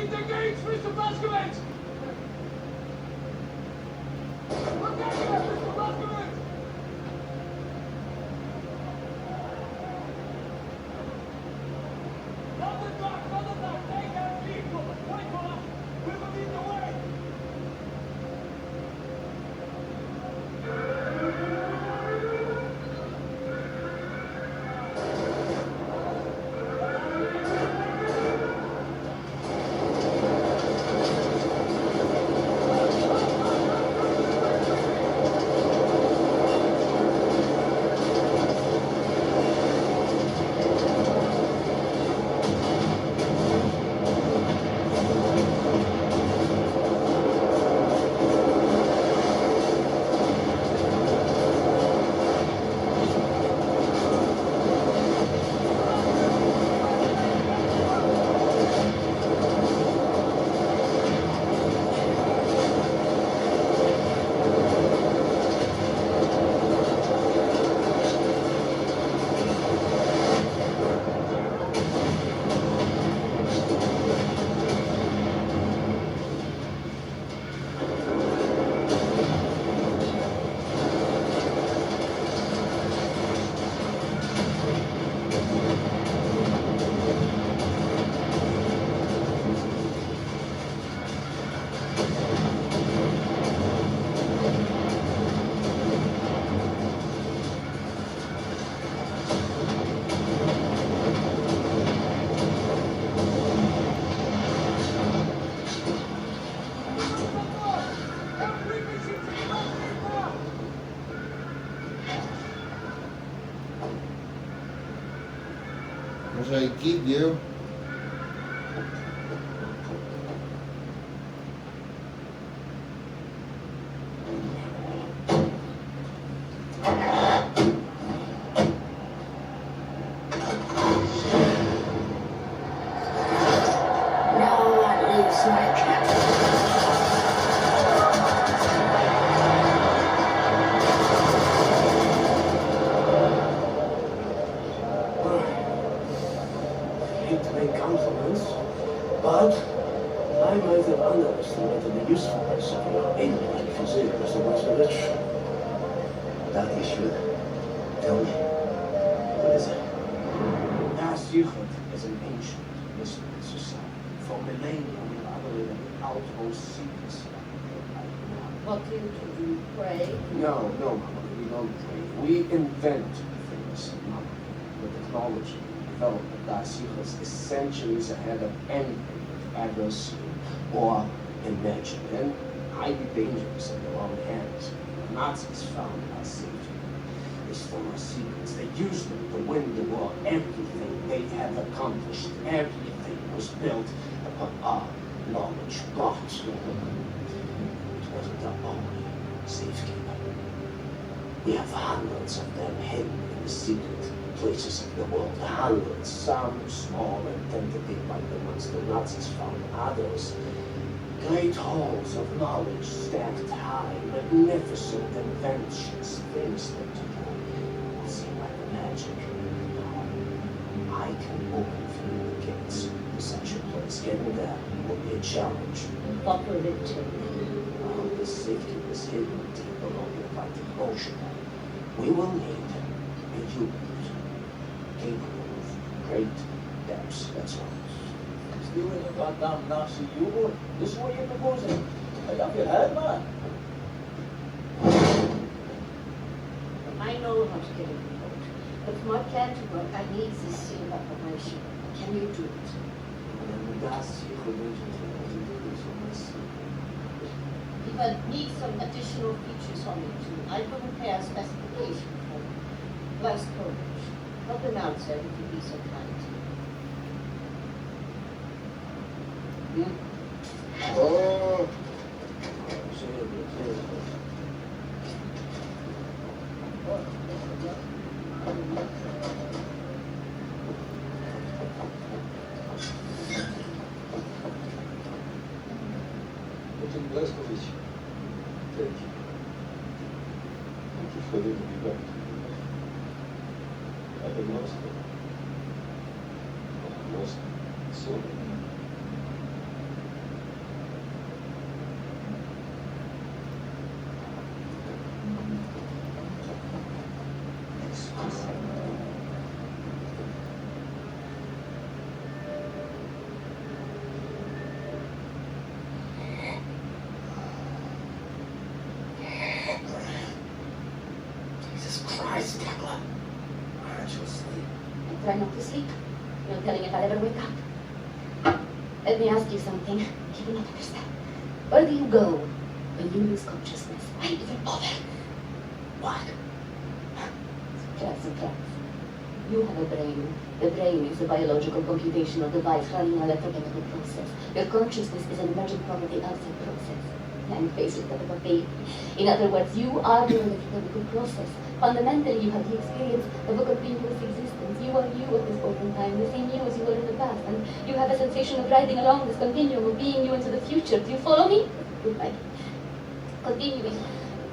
Keep the gates, Mr. Baskovitz! Look at here, Mr. Baskovitz! Not the dock, they have people! Wait for us! We will lead the way! What should I keep you? No one leaves my cabin. I hate to make compliments, but I might have underestimated the usefulness of your alien physique, Mr. Wasovich. That issue. Tell me. What is it? Das Yichud is an ancient mystical society. For millennia, we have operated in outmost secrecy. What do you pray? No, Mama, we don't pray. We invent things, Mama. The technology developed at Das Yichud is centuries ahead of anything we've ever seen or imagined, and highly dangerous in the wrong hands. The Nazis found our safety. They stole our secrets. They used them to win the war. Everything they have accomplished, everything was built upon our knowledge. But it wasn't our only safekeeper. We have hundreds of them hidden in the secret places of the world. Hundreds, some small and tentative like the ones the Nazis found. Others, great halls of knowledge stacked high, magnificent inventions, things that seem like magic. Now, I can open through the gates to such a place. Getting there will be a challenge. What will it take? Well, the safety is hidden deep below the Atlantic Ocean. We will need a U-boat capable of great depths. That's all. Still in your goddamn Nazi U-boat? This is what you're proposing? Are you off your head, man? I know how to get a boat, but for my plan to work, I need this sealed operation. Can you do it? If I need some additional features on it too, I will prepare a specification for you. Plus coverage. Help them out, sir, if you be so kind. Oh, Captain Blaskovich. Thank you. Thank you for letting me back. I have lost it. I have lost so many. wondering if I'll ever wake up. Let me ask you something. You will not understand. Where do you go when you lose consciousness? Why even bother? What? Surprise. You have a brain. The brain is a biological computational device running an electrochemical process. Your consciousness is an emergent property of that process. And basically that of a baby. In other words, you are your electrochemical process. Fundamentally, you have the experience of a continuous existence. You are you at this point in time, the same you as you were in the past. And you have a sensation of riding along this continuum of being you into the future. Do you follow me? Goodbye. Continuing.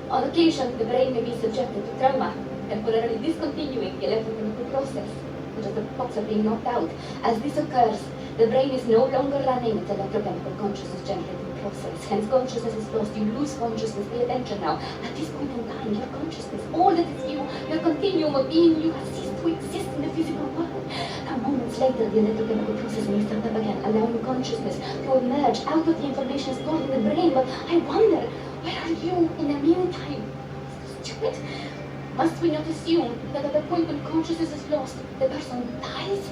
On occasion, the brain may be subjected to trauma, temporarily discontinuing the electrochemical process, such as the clocks are being knocked out. As this occurs, the brain is no longer running its electrochemical consciousness generating process. Hence, consciousness is lost. You lose consciousness. Pay attention now. At this point in time, your consciousness, all that is you, your continuum of being you, has ceased to exist in the physical world. Now, moments later, the electrochemical process may start up again, allowing consciousness to emerge out of the information stored in the brain. But I wonder, where are you in the meantime? Stupid. Must we not assume that at the point when consciousness is lost, the person dies?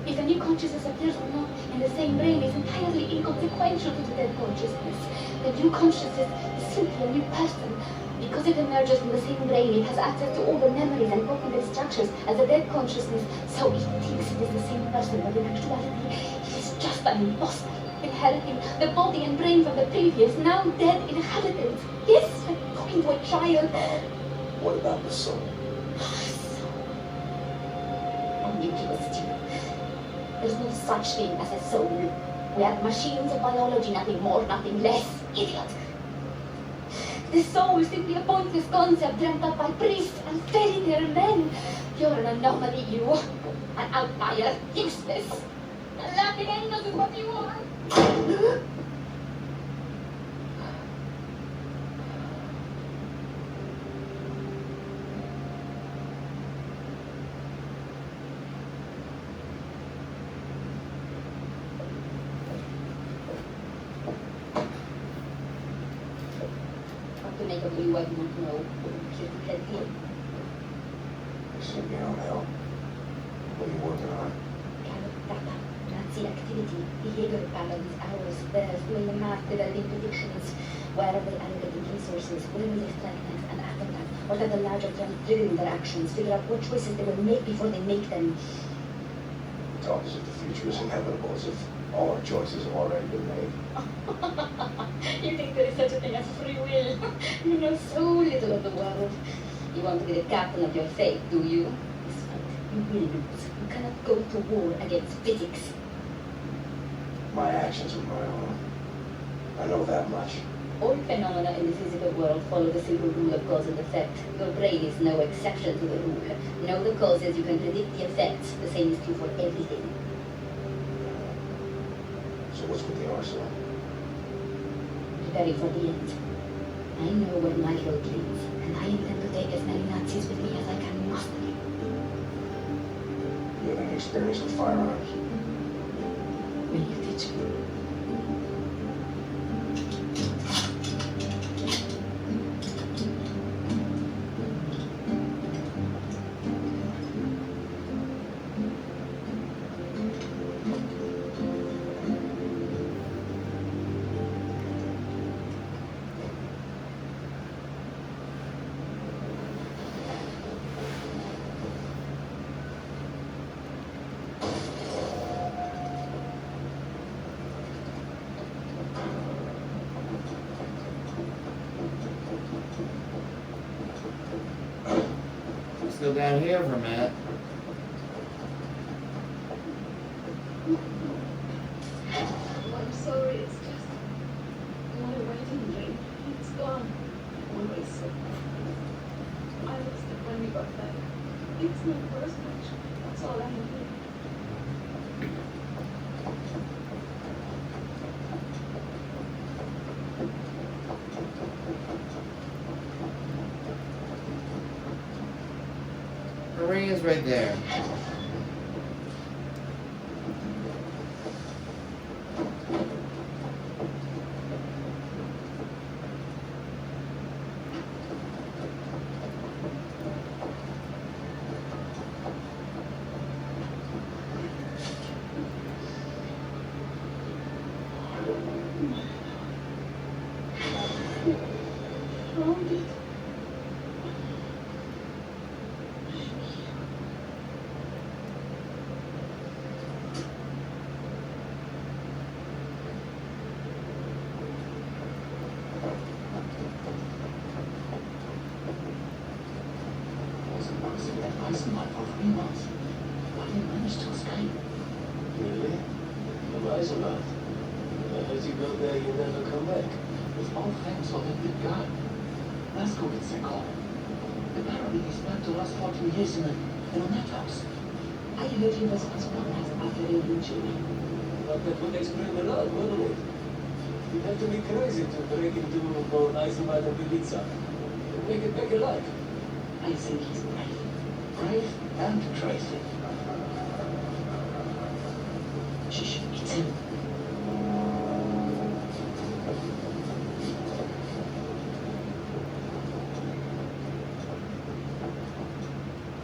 If a new consciousness appears or not in the same brain is entirely inconsequential to the dead consciousness. The new consciousness is simply a new person. Because it emerges from the same brain, it has access to all the memories and cognitive structures as the dead consciousness, so it thinks it is the same person, but in actuality, it is just an imposter, inheriting the body and brain from the previous, now dead inhabitants. Yes, I'm talking to a child. What about the soul? Only people steal. There's no such thing as a soul. We are machines of biology, nothing more, nothing less. Idiot! The soul is simply a pointless concept dreamt up by priests and fairy tale men. You're an anomaly, you. An outlier, useless. Nothing else is what you are. To make of you, I do not know. Here to help you. You seem beyond help. What are you working on? Data, Nazi activity, behavioral patterns, hours, spares, doing the math, developing predictions. Where are they allocating resources? Where will they strike next? And after that, what are the larger trend-driven interactions? Figure out what choices they will make before they make them. You talk as if the future is inevitable, as if all our choices have already been made. You think there is such a thing as free will? You know so little of the world. You want to be the captain of your fate, do you? You will lose. You cannot go to war against physics. My actions are my own. I know that much. All phenomena in the physical world follow the simple rule of cause and effect. Your brain is no exception to the rule. Know the causes, you can predict the effects. The same is true for everything. So what's with the arsenal? Preparing for the end. I know where my road leads, and I intend to take as many Nazis with me as I can muster. You have any experience with firearms? Will you teach me? Still down here for a minute. I'm sorry, it's just my wedding ring. It's gone. Always so. I lost it when we got back. It's my first match. That's all I have here. The ring is right there. Found it. For 3 months. But he managed to escape. Really? The Eisenbahn. As you go there, you never come back. It's all thanks to that big guy. Laskowitz, they call him. Apparently he spent the last 14 years in a nut house. I heard he was hospitalized after a injury. But that would explain a lot, wouldn't it? You'd have to be crazy to break into both Eisenbahn and Pizza. Make it back alive. I think he's brave. Brave and crazy. Shh, it's him.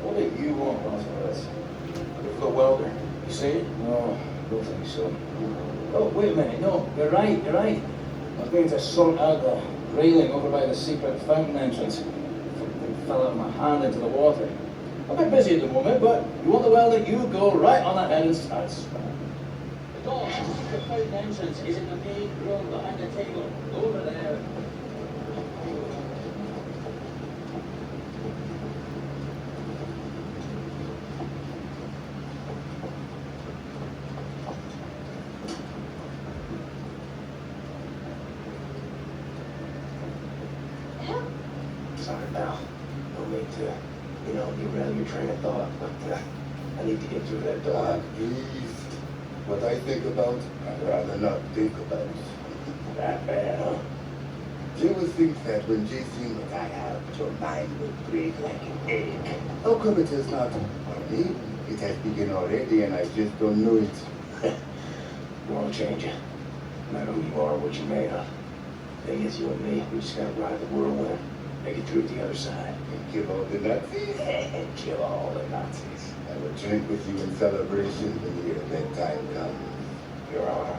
What do you want, Rosales? Look for the welder. You see it? No, don't think so. Oh, wait a minute. No, you're right, you're right. I was going to sort out the railing over by the secret fountain entrance. It fell out of my hand into the water. I'm a bit busy at the moment, but you want the welder, you go right on ahead and start. The door to the secret fountain entrance is in the big room behind the table. Over there. Sorry, pal. No need to, derail your train of thought, but I need to get through that door. Please. What I think about, I'd rather not think about. That bad, huh? You would think that when Jay seen what I have, your mind would break like an egg. How come it has not? For me, it has begun already and I just don't know it. Won't change you. No matter who you are or what you're made of. Thing is, you and me, we just gotta ride the whirlwind. Make it through to the other side. And kill all the Nazis? And kill all the Nazis. I will drink with you in celebration when that time comes. Your Honor.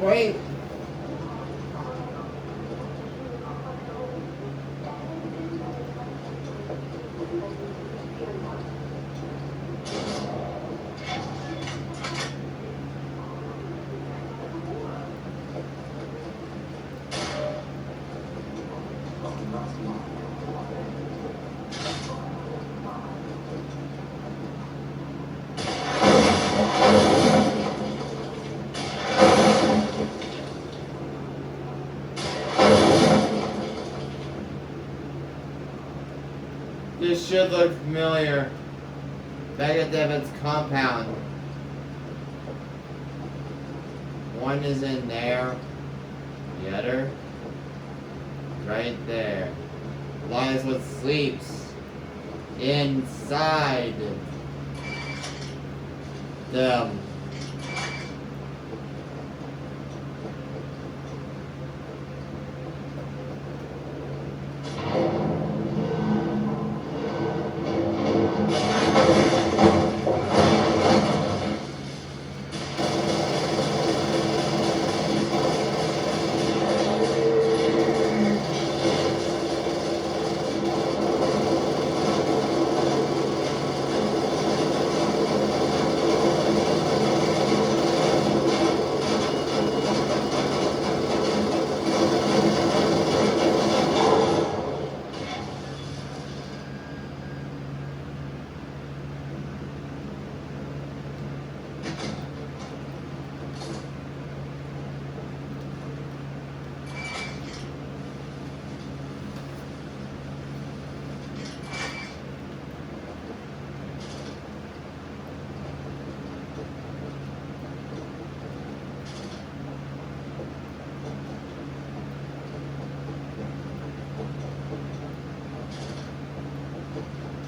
Wait. This should look familiar. Back at Devin's compound. One is in there. The other right there. Lies what sleeps inside them.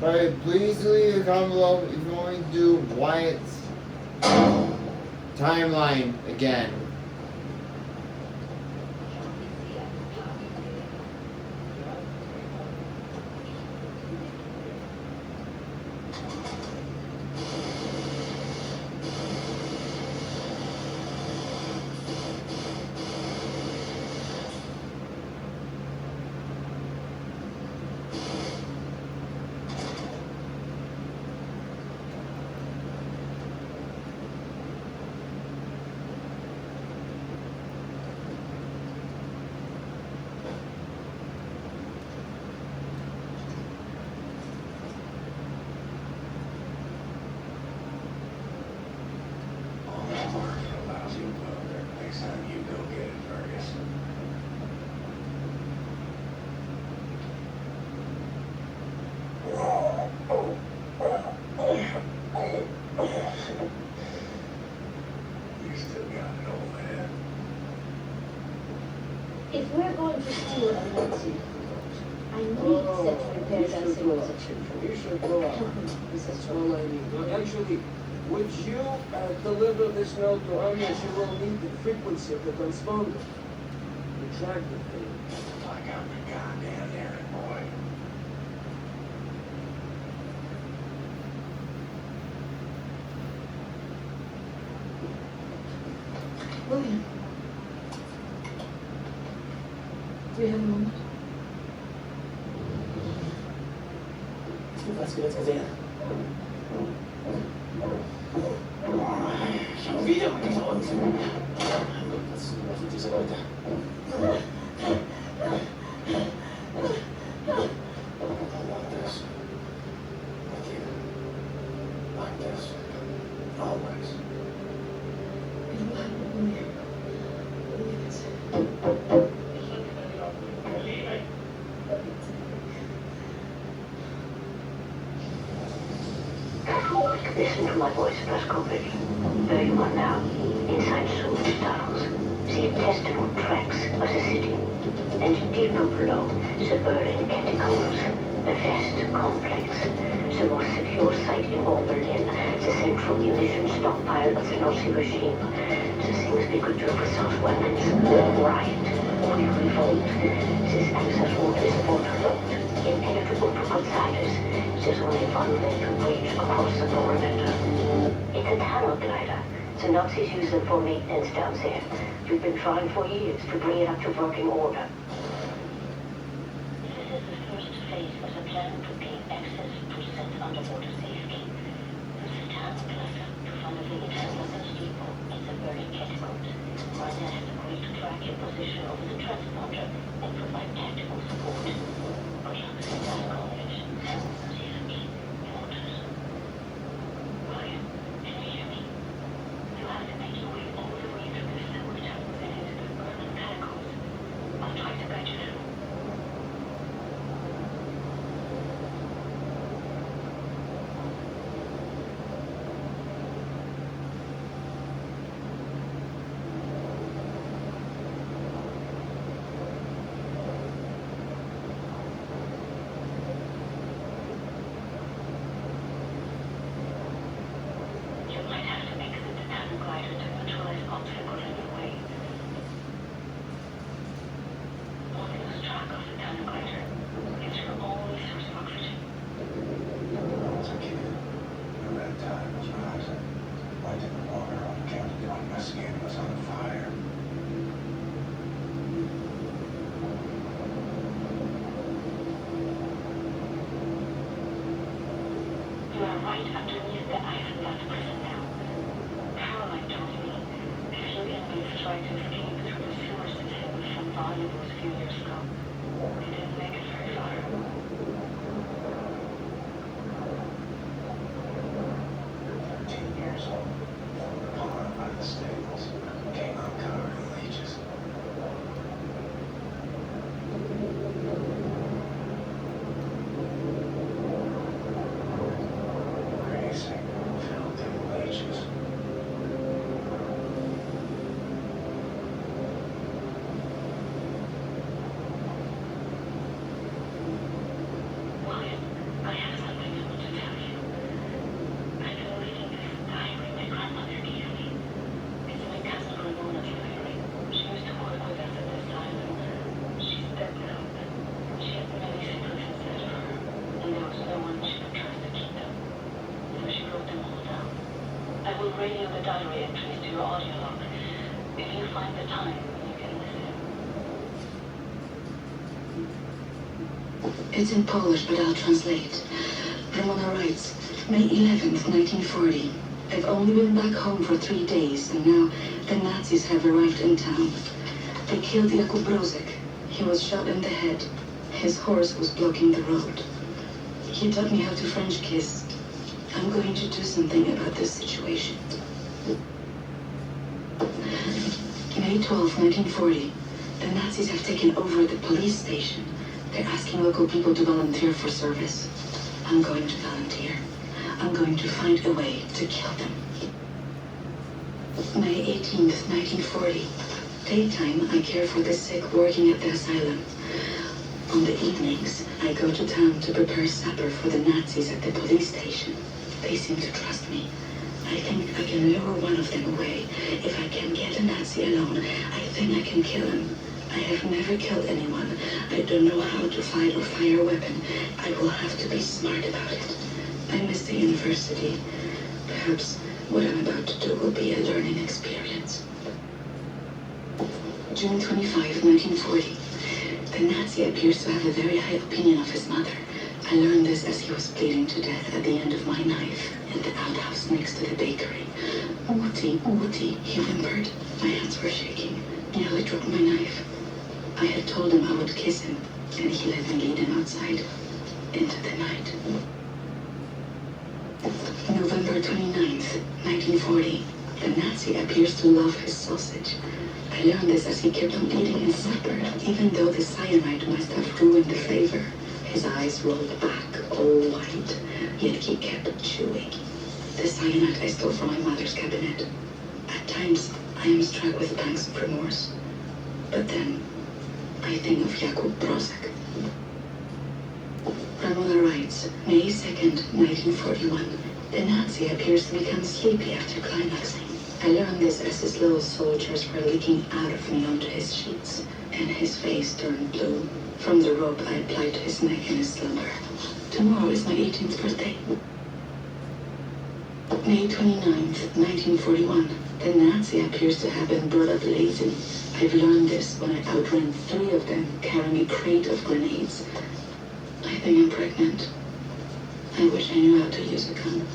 Alright, please leave a comment below if you want me to do Wyatt's timeline again. All that work for a lousy welder. Next time you go get it, Fergus. You still got it all there. If we're going to steal a Nazi, I need set repairs and civil section. You should go up. That's all I need. Well, actually, would you deliver this note to Anya? She will need the frequency of the transponder. To track the thing. Like I'm the goddamn errand boy. William. Do you have a moment? Was geht's gesehen? Schon wieder mit dieser Unsinn. Was sind diese Leute? I want this. With you. Like this. Always. It will happen, William. Believe it. Listen to my voice, Fergus. There you are now, inside sewage tunnels, seeing testable tracks of the city. And deeper below, suburban catacombs, a vast complex, the most secure site in all Berlin, the central munition stockpile of the Nazi regime. The things we could do without weapons, riot, or revolt. This access route is border-locked, impenetrable to outsiders. There's only one way to breach across the perimeter. It's a tunnel glider. The Nazis use them for maintenance down there. We've been trying for years to bring it up to working order. This is the first phase of the plan to gain access to Set's underwater safety. Use the tunnel cluster to find a vehicle luggage depot in the Berlin catacombs. Ryder has agreed to track your position over the transponder and provide tactical support. Good luck, Fergus. radio the diary entries to your audio log. If you find the time, you can listen. It's in Polish, but I'll translate. Ramona writes, May 11th, 1940. I've only been back home for 3 days, and now the Nazis have arrived in town. They killed Jakub Brozek. He was shot in the head. His horse was blocking the road. He taught me how to French kiss. I'm going to do something about this situation. May 12, 1940. The Nazis have taken over the police station. They're asking local people to volunteer for service. I'm going to volunteer. I'm going to find a way to kill them. May 18th, 1940. Daytime, I care for the sick working at the asylum. On the evenings, I go to town to prepare supper for the Nazis at the police station. They seem to trust me. I think I can lure one of them away. If I can get a Nazi alone, I think I can kill him. I have never killed anyone. I don't know how to fight or fire a weapon. I will have to be smart about it. I miss the university. Perhaps what I'm about to do will be a learning experience. June 25, 1940. The Nazi appears to have a very high opinion of his mother. I learned this as he was bleeding to death at the end of my knife in the outhouse next to the bakery. Uti, Uti, he whimpered. My hands were shaking. Nearly dropped my knife. I had told him I would kiss him, and he let me lead him outside into the night. November 29th, 1940. The Nazi appears to love his sausage. I learned this as he kept on eating his supper, even though the cyanide must have ruined the flavor. His eyes rolled back, all white, yet he kept chewing. The cyanide I stole from my mother's cabinet. At times, I am struck with pangs of remorse. But then, I think of Jakub Brozek. Ramona writes, May 2nd, 1941. The Nazi appears to become sleepy after climaxing. I learned this as his little soldiers were leaking out of me onto his sheets, and his face turned blue. From the rope I applied to his neck in his slumber. Tomorrow is my 18th birthday. May 29th, 1941. The Nazi appears to have been brought up lazy. I've learned this when I outran 3 of them carrying a crate of grenades. I think I'm pregnant. I wish I knew how to use a gun.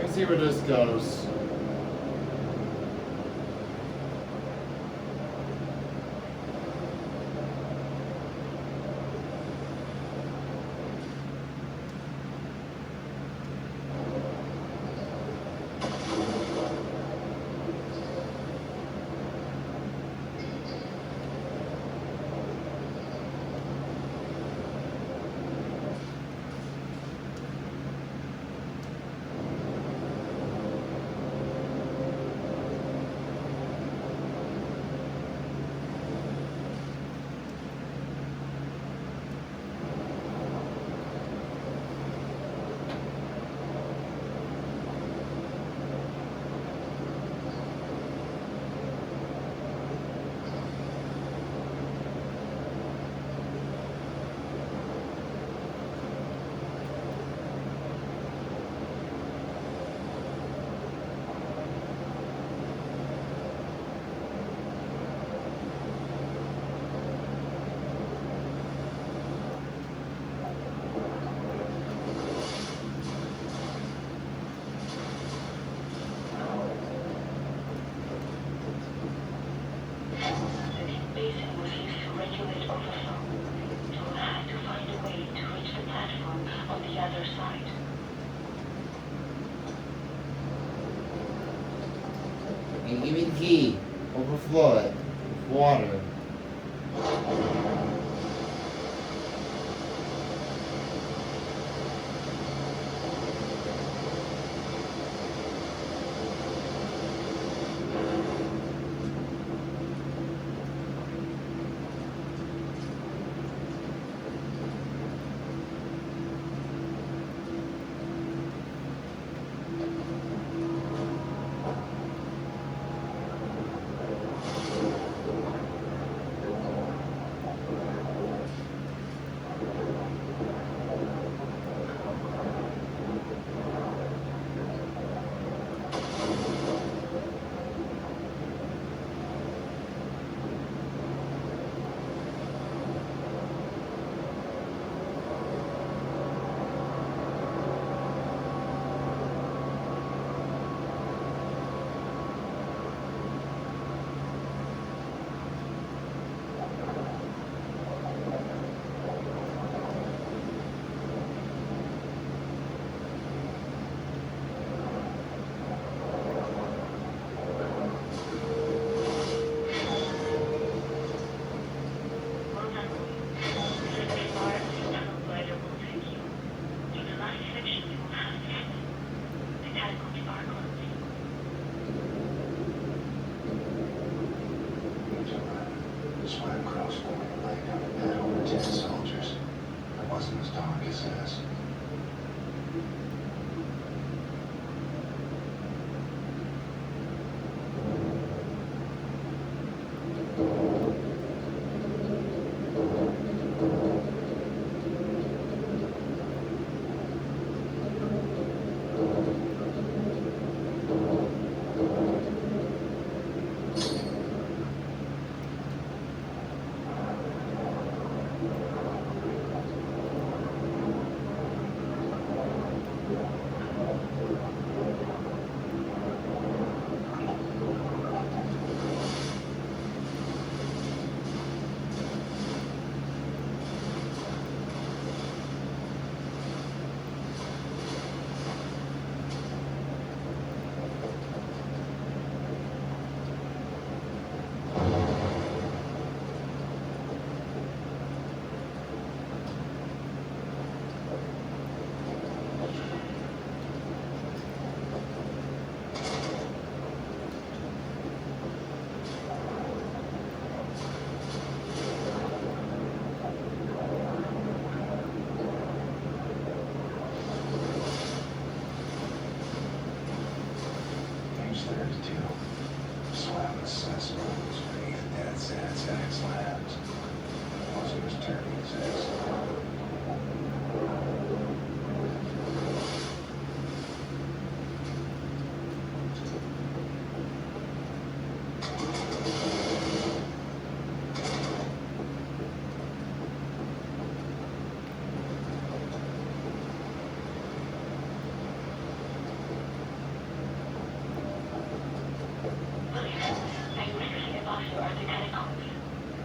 Let's see where this goes. other side. And even he overflowed with water. Swam across the lake on a bed over 10 soldiers. It wasn't as dark as this. Swam the cesspools beneath dead sand setting slabs. Wasn't as dirty as this.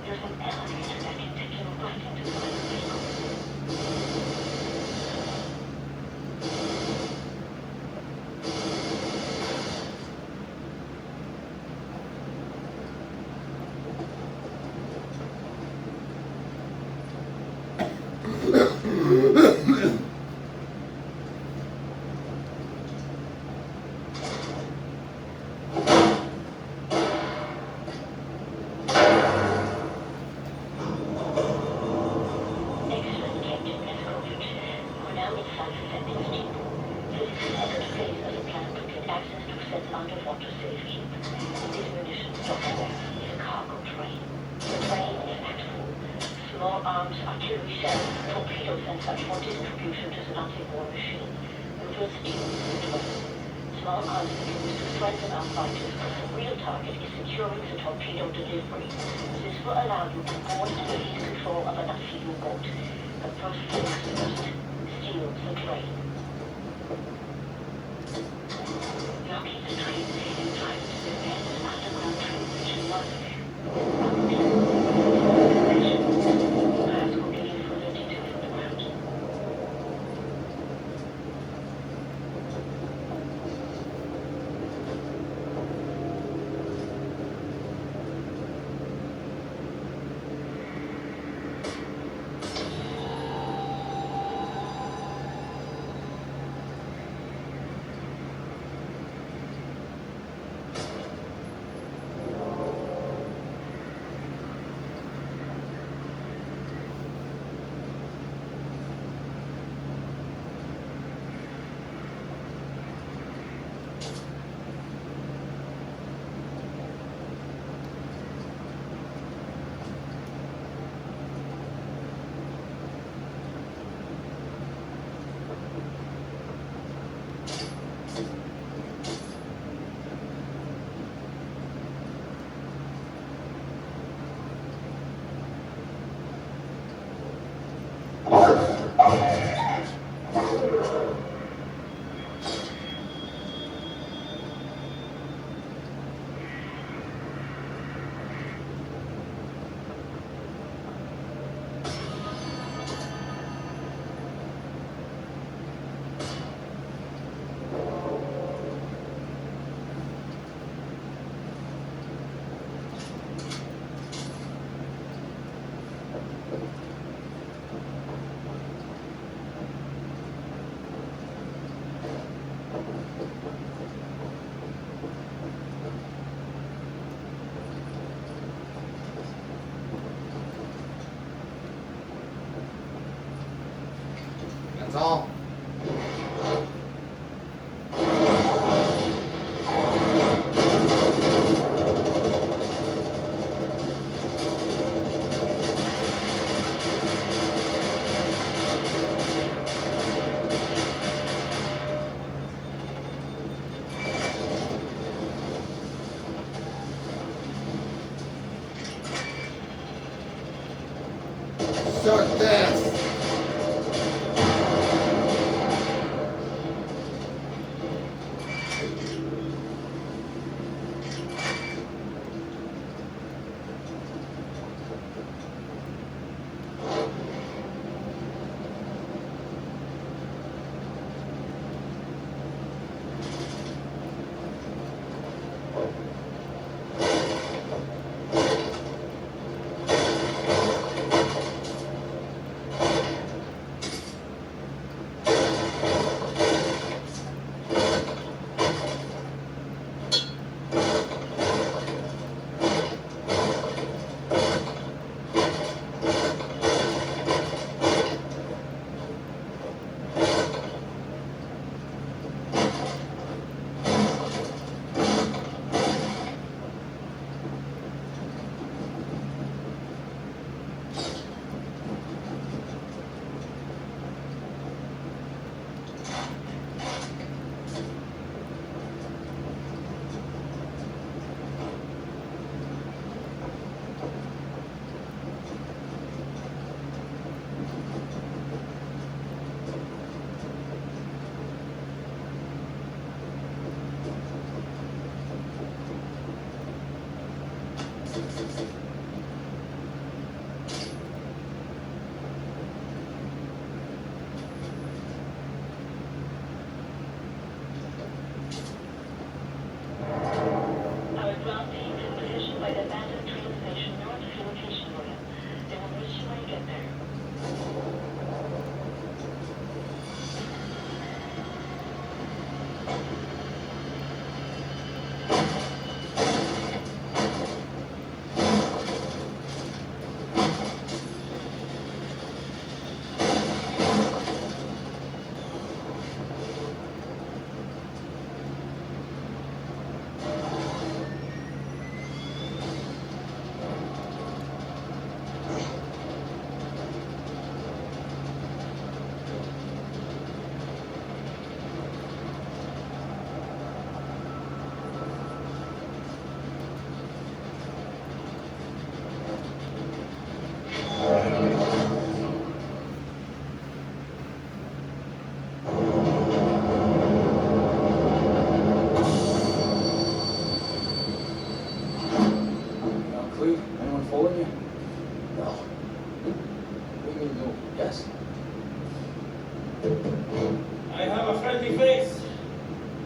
There's an elevator that can take you right into the arms, artillery shells, torpedoes and such for distribution to the anti-war machine. We will steal this way. Small arms can be used to strengthen our fighters, but the real target is securing the torpedo delivery. This will allow you to board and release control of a Nazi U-boat. But first things first, steal the train. Blocking the train sailing drive to the end underground train station Norwich. That's all. Start this. I have a friendly face.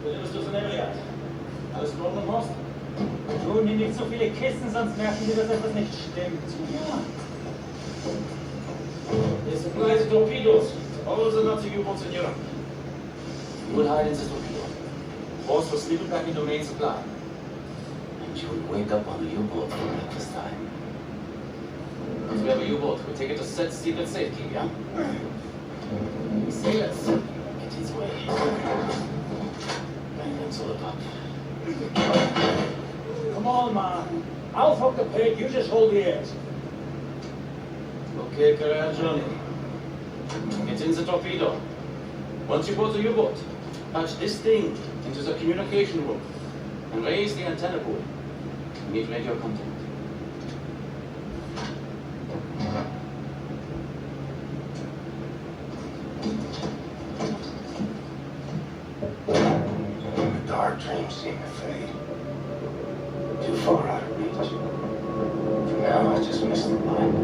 Delivers to Emiliat. Alles in Ordnung, Horst? Du, nimm nicht so viele Kisten, sonst merken sie, dass etwas nicht stimmt. Ja. The supplies of torpedoes. All the Nazi U-boats in Europe. You will hide in this torpedo. Horst will slip it back into main supply. And you will wake up on the U-boat for breakfast time. Once we have a U-boat, we'll take it to set secret safety, yeah? Sailors, get his way. Bang them to the pub. Come on, man. I'll fuck the pig, you just hold the eggs. Okay, career Johnny. Get in the torpedo. Once you board the U-boat, patch this thing into the communication room and raise the antenna pool. Meet radio contact. The dark dreams seem to fade. Too far out of reach. For now, I just miss the light.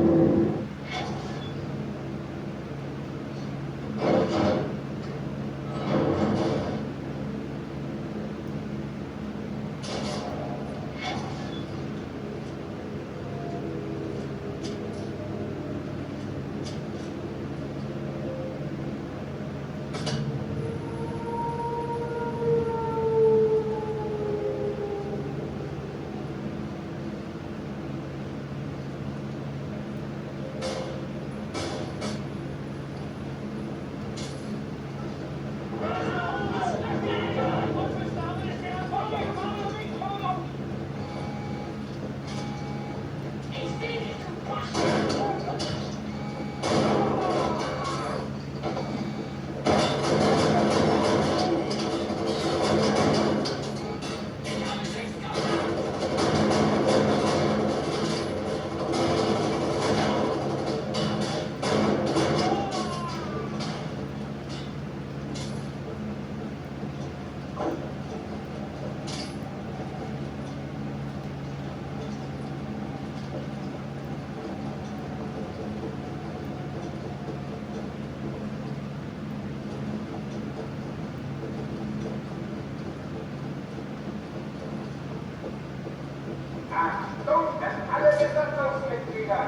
Achtung an alle Besatzungsmitglieder!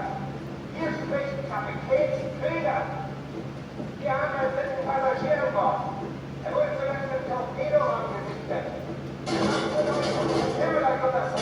Hier spricht Kapitän Fergus. Wir haben einen dritten Passagier an Bord. Er wurde zuletzt im Torpedoraum gesichtet. Himmel, ein Gott, das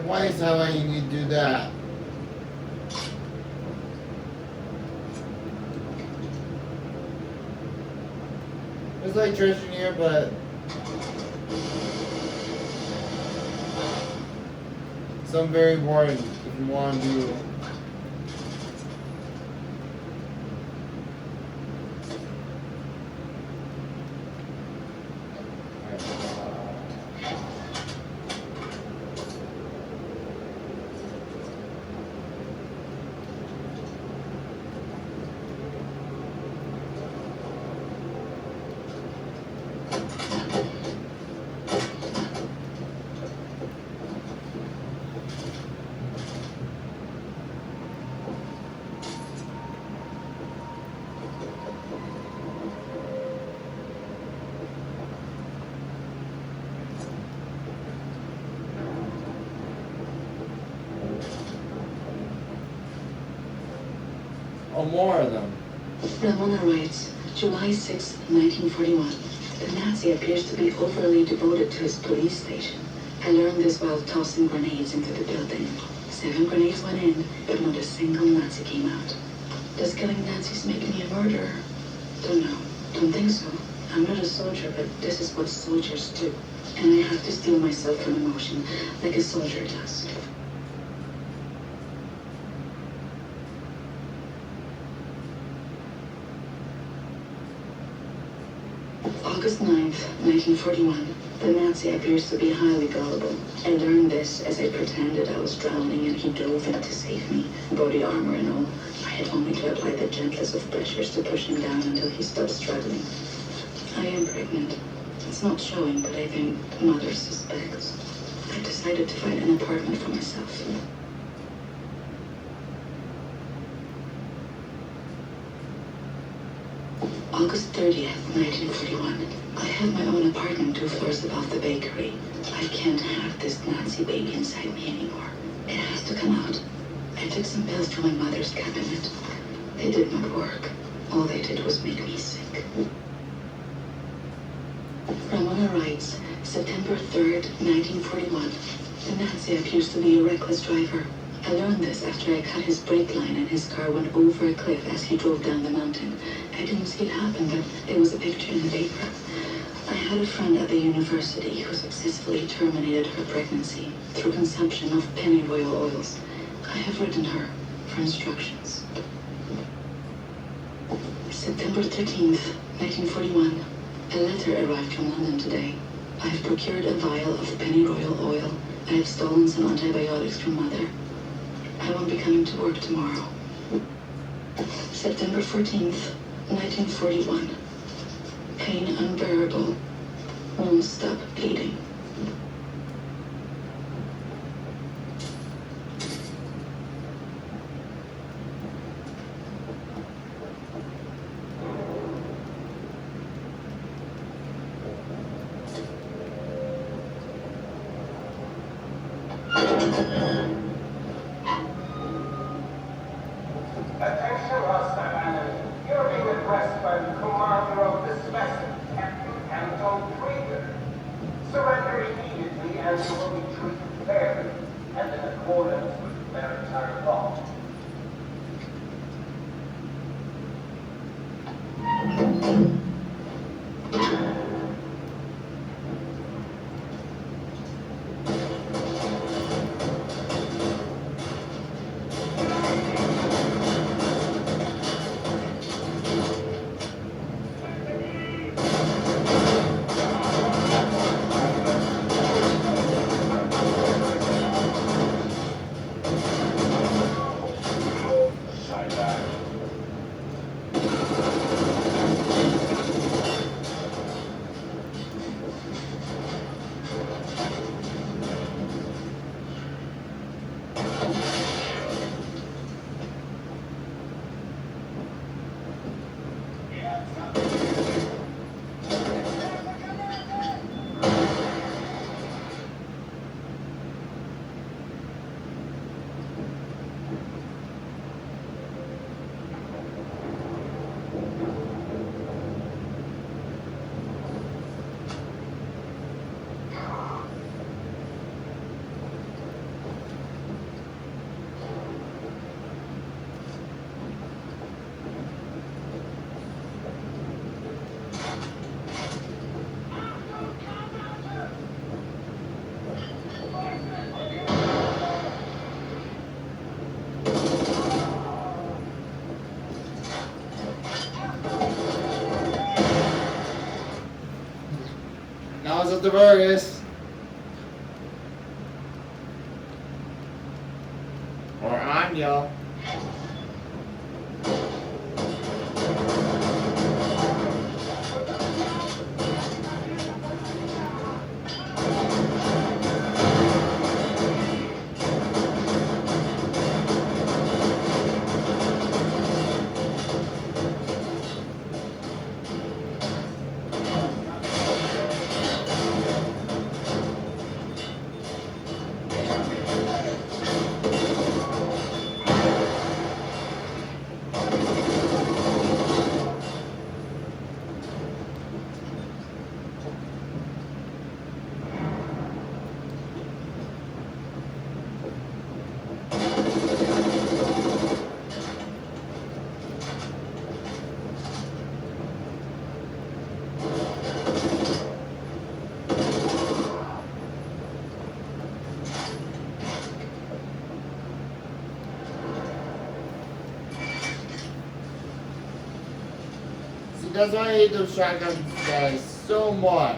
Why is that why you need to do that? It's like treasure here, but some very important if you want to do. Or more of them. Ramona writes, July 6, 1941. The Nazi appears to be overly devoted to his police station. I learned this while tossing grenades into the building. 7 grenades went in, but not a single Nazi came out. Does killing Nazis make me a murderer? Don't know. Don't think so. I'm not a soldier, but this is what soldiers do. And I have to steel myself from emotion, like a soldier does. August 9th, 1941. The Nazi appears to be highly gullible. I learned this as I pretended I was drowning and he dove in to save me, body armor and all. I had only to apply the gentlest of pressures to push him down until he stopped struggling. I am pregnant. It's not showing, but I think mother suspects. I decided to find an apartment for myself. August 30th, 1941. I have my own apartment 2 floors above the bakery. I can't have this Nazi baby inside me anymore. It has to come out. I took some pills from my mother's cabinet. They did not work. All they did was make me sick. Ramona writes, September 3rd, 1941. The Nazi appears to be a reckless driver. I learned this after I cut his brake line and his car went over a cliff as he drove down the mountain. I didn't see it happen, but there was a picture in the paper. I had a friend at the university who successfully terminated her pregnancy through consumption of pennyroyal oils. I have written her for instructions. September 13th, 1941. A letter arrived from London today. I have procured a vial of pennyroyal oil. I have stolen some antibiotics from Mother. I won't be coming to work tomorrow. September 14th, 1941. Pain unbearable. Won't stop bleeding. Attention, Rostaman. You're being addressed by the commander of this vessel, Captain Anton Krieger. Surrender immediately and you will be treated fairly and in accordance with maritime law. Shouts out to Fergus. Or Anya. See, that's why I hate those shotguns guys so much.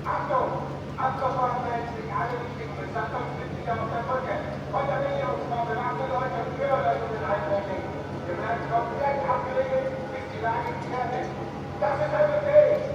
Achtung! Abgefahrensmäßig alle wichtigen Besatzungsmitglieder auf der Brücke. Kontaminierungsprobe nach Leute und Führerleitungen einbringen. Gemerkt komplett abgeregelt, bis die Lage geklärt ist. Das ist ein Befehl!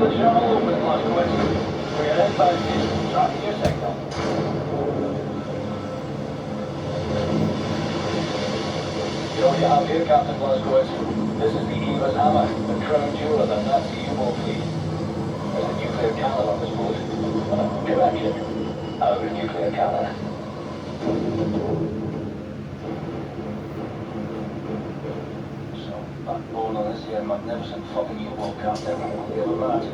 the terminal open, Moskowitz. For your inbound station, drop your signal. You know what you have here, Captain Moskowitz? This is the Eva's Hammer, the crown jewel of the Nazi U-boat fleet. There's a nuclear cannon on this boat. Correction. Our nuclear cannon. So, backbone on this here magnificent fucking U-boat, Captain. I'll give him that. The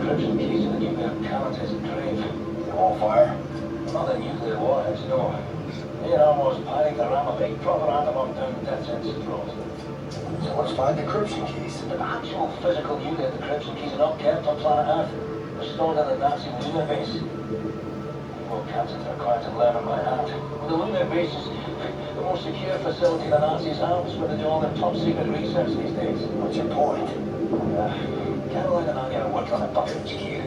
encryption keys to the nuclear cannons is grave. They're all fire. Not the nuclear warheads, no. They're almost planning to ram a big proper atom down the dead sensor throat. So let's find the encryption keys. The actual physical nuclear decryption keys are not kept on planet Earth. They're stored in the Nazi lunar base. Well, captains are required to learn them by heart. Well, the lunar base is the most secure facility the Nazis have. It's where they do all their top secret research these days. What's your point? Caroline and I are working on a bucket gear.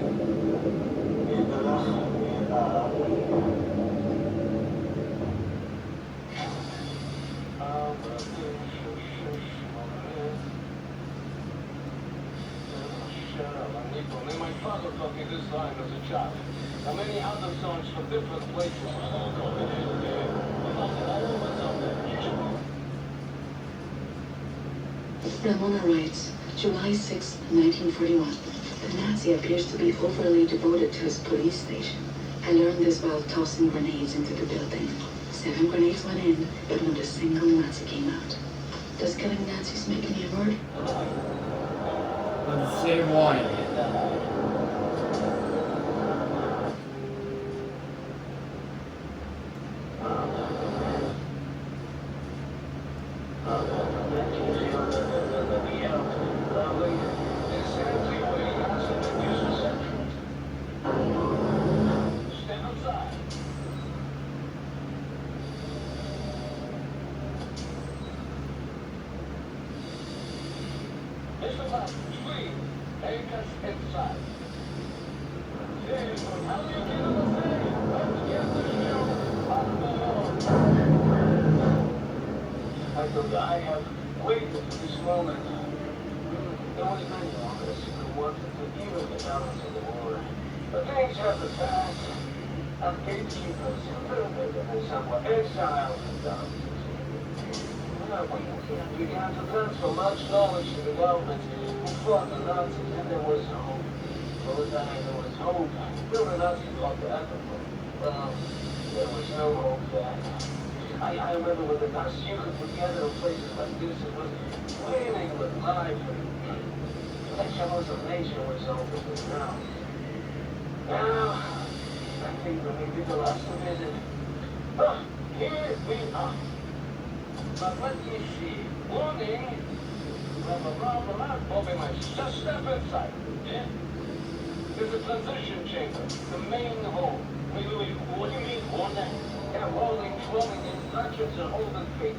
My father taught me this line as a child. Now many other songs from different places. Ramona writes, July 6, 1941. The Nazi appears to be overly devoted to his police station. I learned this while tossing grenades into the building. 7 grenades went in, but not a single Nazi came out. Does killing Nazis make me a word? On the same one. I have waited for this moment. There was many others who wanted to even the balance of the war. But things have to pass. And gatekeepers who and somewhat exiles and done. We began to transfer much knowledge to the government who fought the Nazis, and there was hope. For the time there was hope. Till the Nazis fought the Africa. Well, there was no hope then. I remember when the dust you could put together in places like this, it was wailing with life and the troubles of nature was over now. Now, I think when we did the last visit, here we are. But let me see. Warning! Bobby might just step inside. Yeah? There's a transition chamber, the main hall. Wait, what do you mean, warning? Yeah, rolling, flowing instructions are holding feet.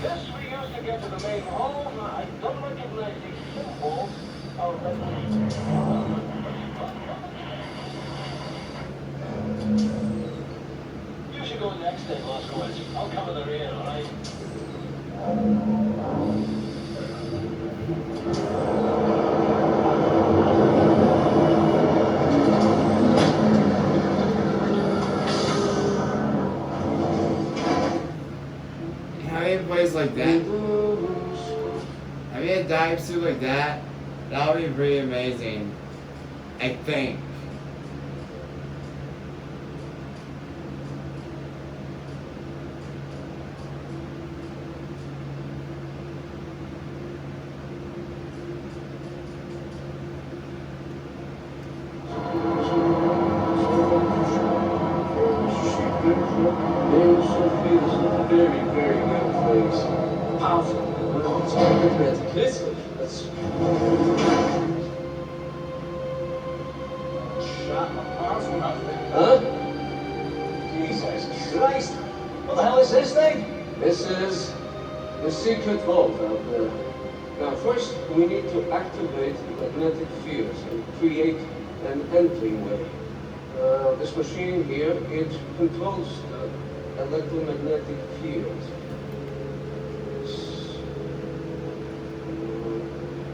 Yes, we used to get to the main hall. I don't recognize these symbols. Oh, you should go next then, Moskowitz. I'll cover the rear, all right? Having a place like that, having a dive suit like that, that would be pretty amazing. I think. Very, very good place. Powerful. Listen, let's... Shut up, huh? Jesus Christ! What the hell is this thing? This is the secret vault out there. Now, first, we need to activate the magnetic fields and create an entryway. This machine here, it controls the electromagnetic field.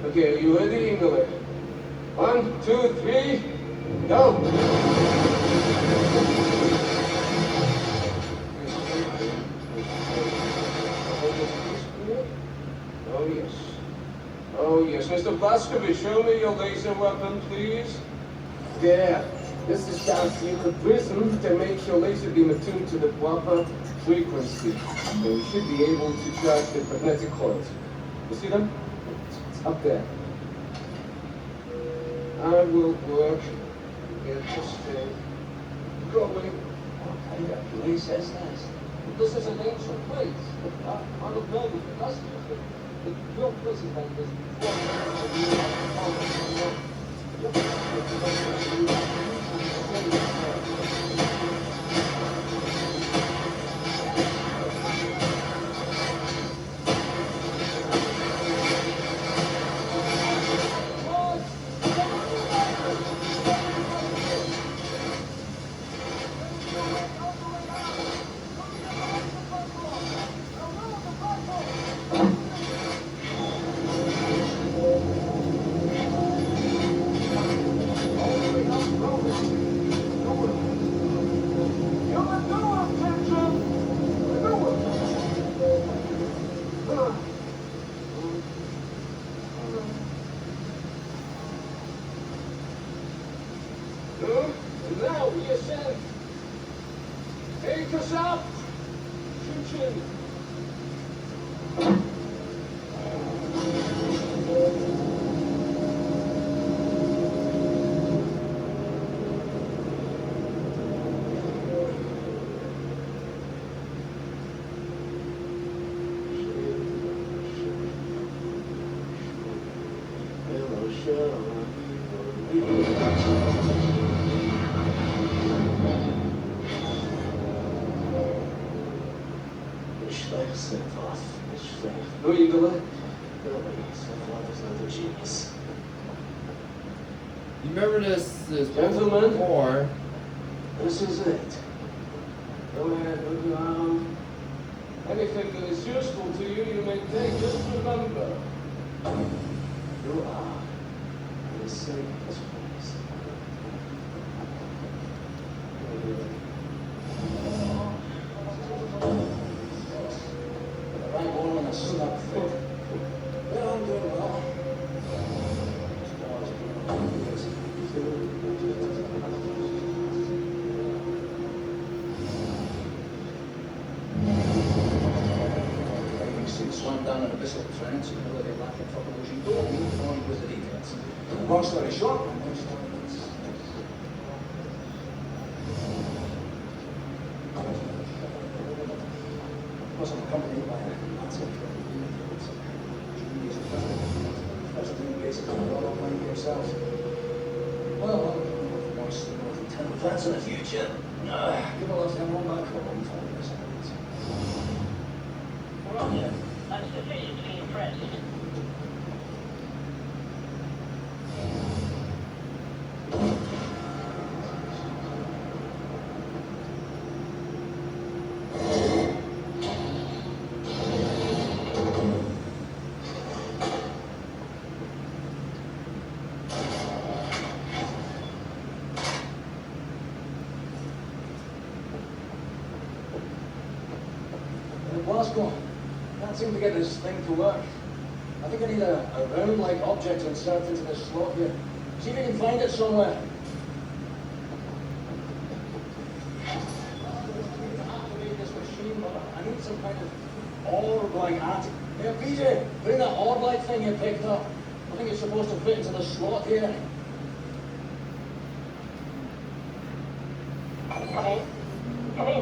Okay, are you ready, Ingele? 1, 2, 3, go! Oh, yes. Oh, yes. Mr. Blaskovich, show me your laser weapon, please. There. This is our secret prism to make your laser beam attuned to the proper frequency. And you should be able to charge the magnetic coils. You see them? It's up there. I will work to get this thing going. What kind of place is this? This is an ancient place. On the building, the customers. The real place is like this. And now we ascend. Take us up. Chin-chin. Who are you going? You remember this Gentlemen, before? This is it. Go ahead, look around. Anything that is useful to you, you may take. Just remember, you are in the safest place. Right one on a snug fit. Well, I'm doing well. Slammed down an abyssal trance, you know, they lack in fucking ocean door, informed with the details. Long story short, wasn't accompanied by a Nazi basically all on money yourself. Well, once the North and 10 events in the future, give a lot of them on back home for this. Roger. I'm sufficiently impressed. Glasgow. Can't seem to get this thing to work. I think I need a round-like object to insert into this slot here. See if you can find it somewhere. Activate this machine, but I need some kind of orb-like art. Here, PJ, bring that orb-like thing you picked up. I think it's supposed to fit into the slot here. Come in. Hey,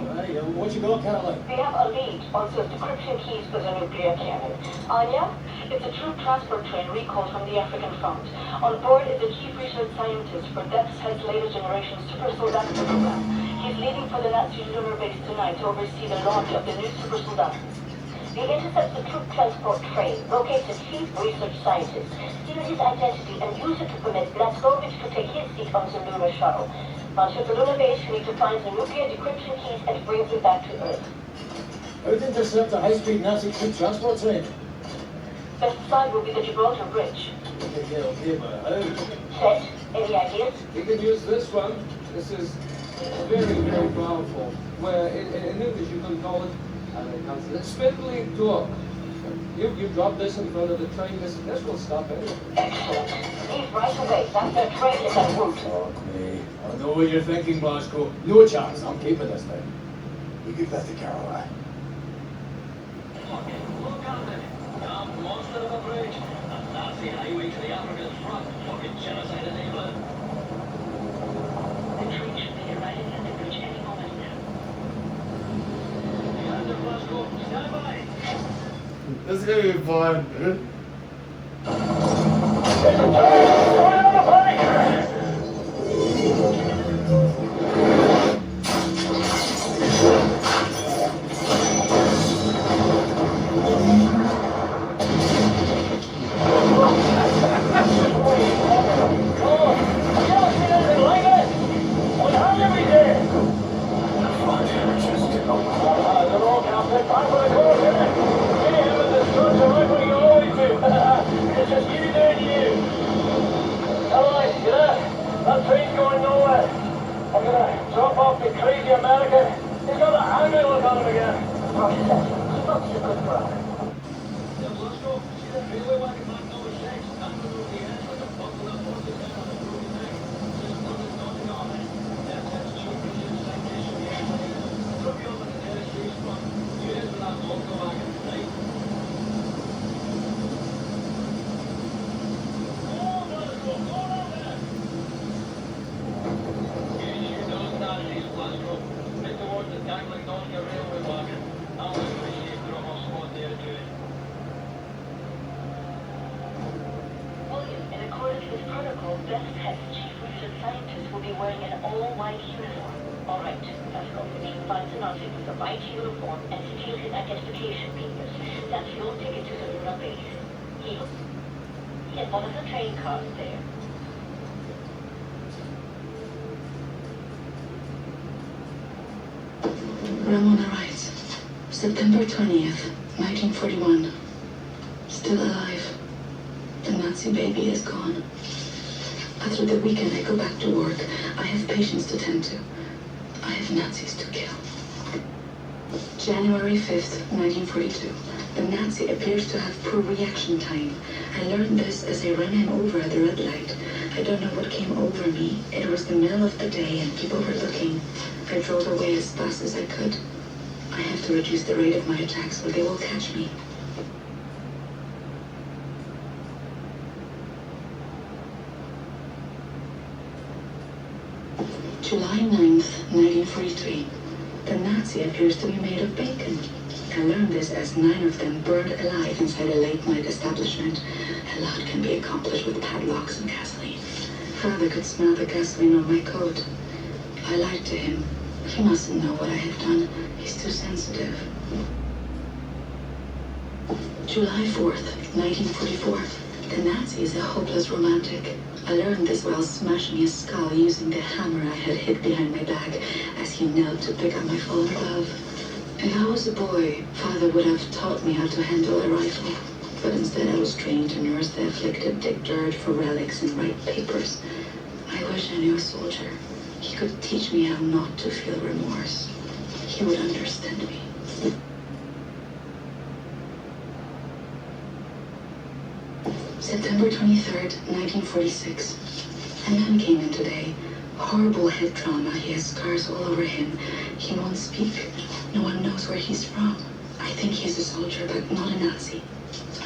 what you got, Caroline? We have a lead on Swift decryption keys for the nuclear cannon. Anya, it's a troop transport train recalled from the African front. On board is a chief research scientist for Death's latest generation super soldat program. He's leaving for the Nazi lunar base tonight to oversee the launch of the new super soldat. You intercept the troop transport train, locate the chief research scientist, steal his identity, and use it to permit Blaskovich to take his seat on the lunar shuttle. Once at the lunar base, you need to find the nuclear decryption keys and bring them back to Earth. How to intercept a high-speed Nazi troop transport train? Best side will be the Gibraltar Bridge. Okay, but how? Set. Any ideas? You can use this one. This is very, very powerful. Where in English you can call it spindly talk. You drop this in front of the train, this will stop it. Excellent. Leave right away. That's their train is en route. Fuck me. I know what you're thinking, Bosco. No chance. I'm keeping this thing. You give that to Caroline. Look at it. Damn monster of a bridge. A Nazi highway to the African front. Fucking genocide in England. The train should be arriving at the bridge any moment now. Commander Bosco, stand by. This is gonna be fun. That train's going nowhere. I'm gonna drop off the crazy American. He's got a hungry look on him again. Roger that. Keep up the good work. Bosco, see that railway wagon marked number 6? Standing over the edge with a buckle up horse's head on a broken neck. Just nothing's nothing on it. That's cheap British citation here. Drop you up at the nearest race front. You head for that local wagon, right? Dangling donkey railway wagon. I'll appreciate drop-off spot there to it. William, in accordance with protocol, Best Tech's chief research scientist will be wearing an all-white uniform. All right, that's all we need. Find the Nazi with a white uniform and steal his identification papers. That's your ticket to the Luna base. He in one of the train cars there. Ramona writes, September 20th, 1941. Still alive. The Nazi baby is gone. After the weekend, I go back to work. I have patients to tend to. I have Nazis to kill. January 5th, 1942. The Nazi appears to have poor reaction time. I learned this as I ran him over at the red light. I don't know what came over me. It was the middle of the day and people were looking. I drove away as fast as I could. I have to reduce the rate of my attacks or they will catch me. July 9th, 1943. The Nazi appears to be made of bacon. I learned this as 9 of them burned alive inside a late-night establishment. A lot can be accomplished with padlocks and gasoline. Father could smell the gasoline on my coat. I lied to him. He mustn't know what I have done. He's too sensitive. July 4th, 1944. The Nazi is a hopeless romantic. I learned this while smashing his skull using the hammer I had hid behind my back as he knelt to pick up my fallen glove. If I was a boy, Father would have taught me how to handle a rifle. But instead I was trained to nurse the afflicted, dig dirt for relics and write papers. I wish I knew a soldier. He could teach me how not to feel remorse. He would understand me. September 23rd, 1946. A man came in today. Horrible head trauma. He has scars all over him. He won't speak. No one knows where he's from. I think he's a soldier, but not a Nazi.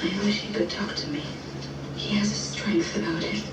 I wish he could talk to me. He has a strength about him.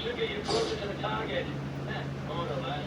trigger you closer to the target. More or less.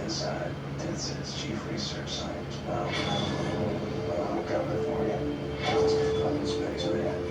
Inside, Ted says chief research scientist. Well, I'm coming for you. Let's get fucking space, man.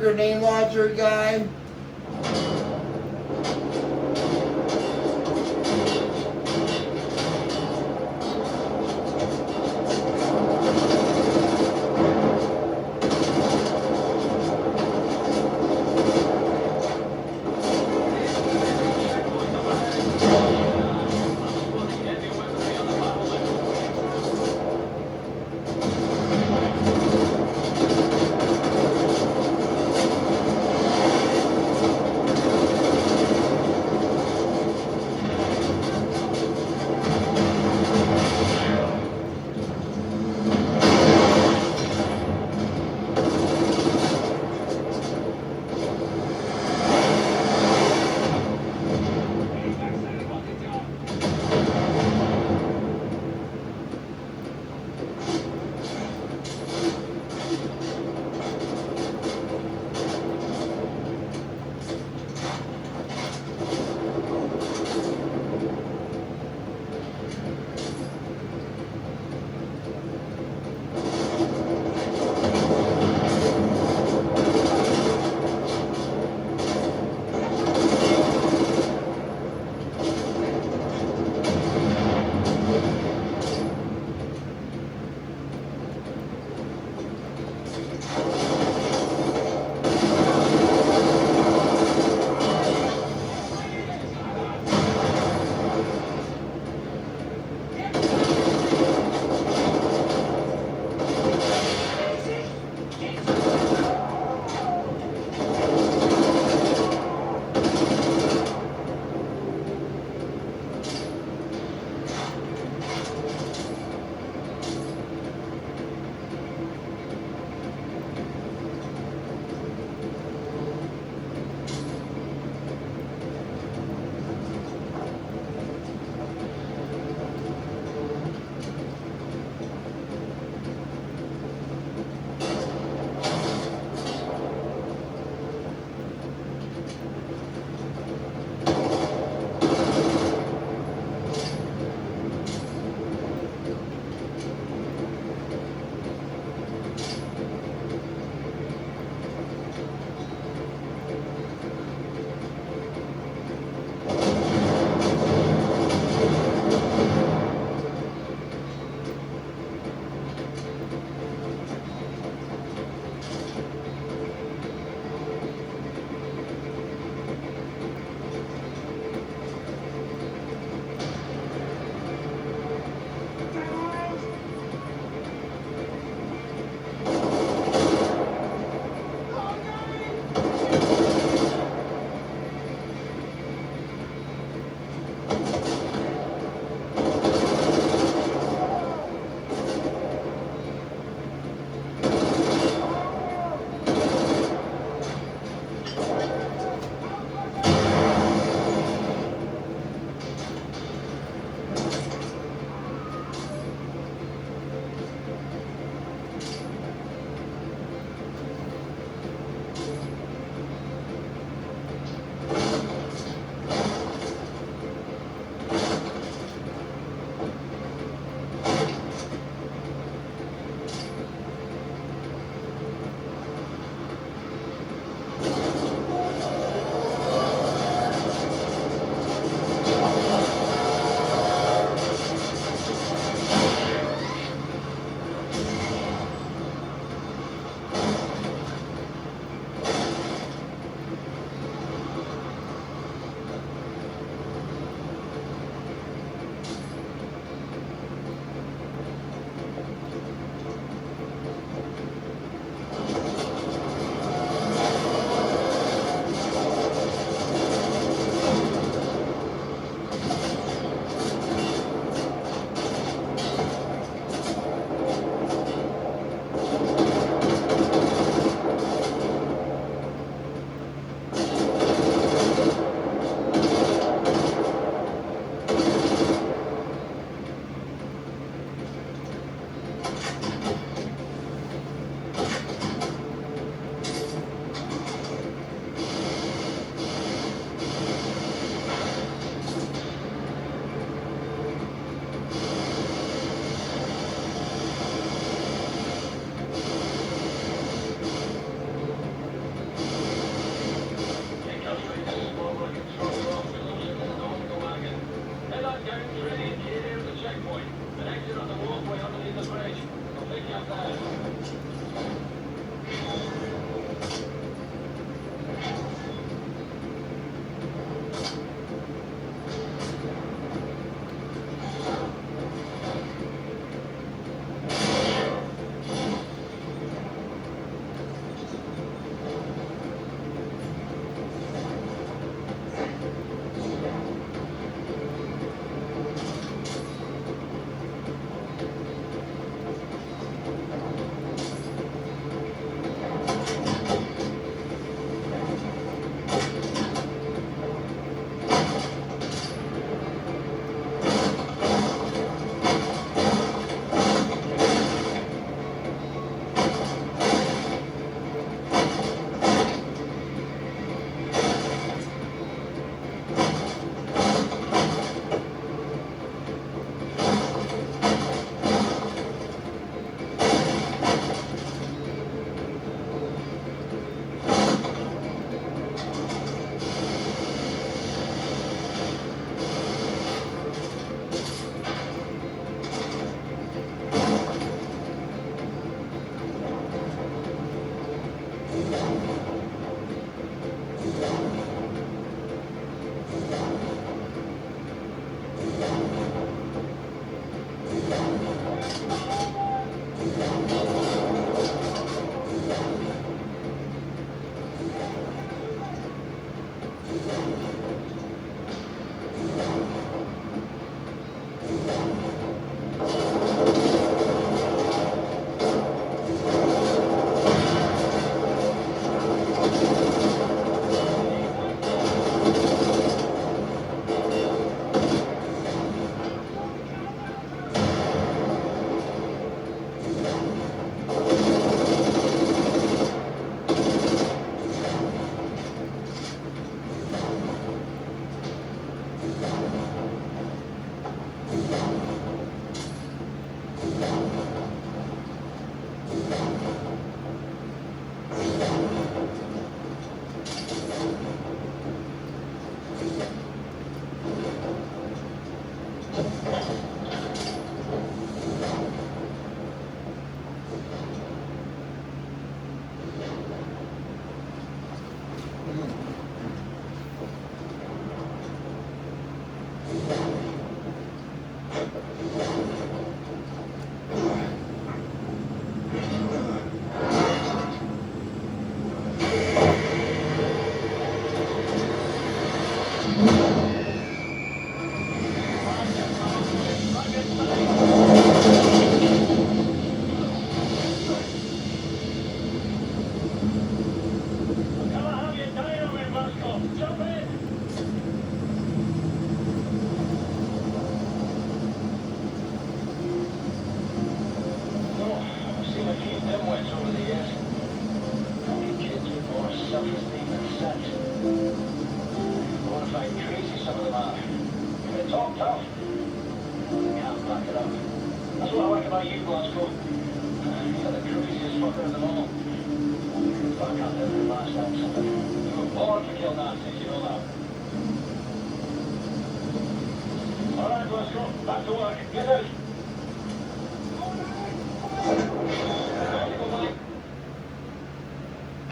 grenade launcher guy.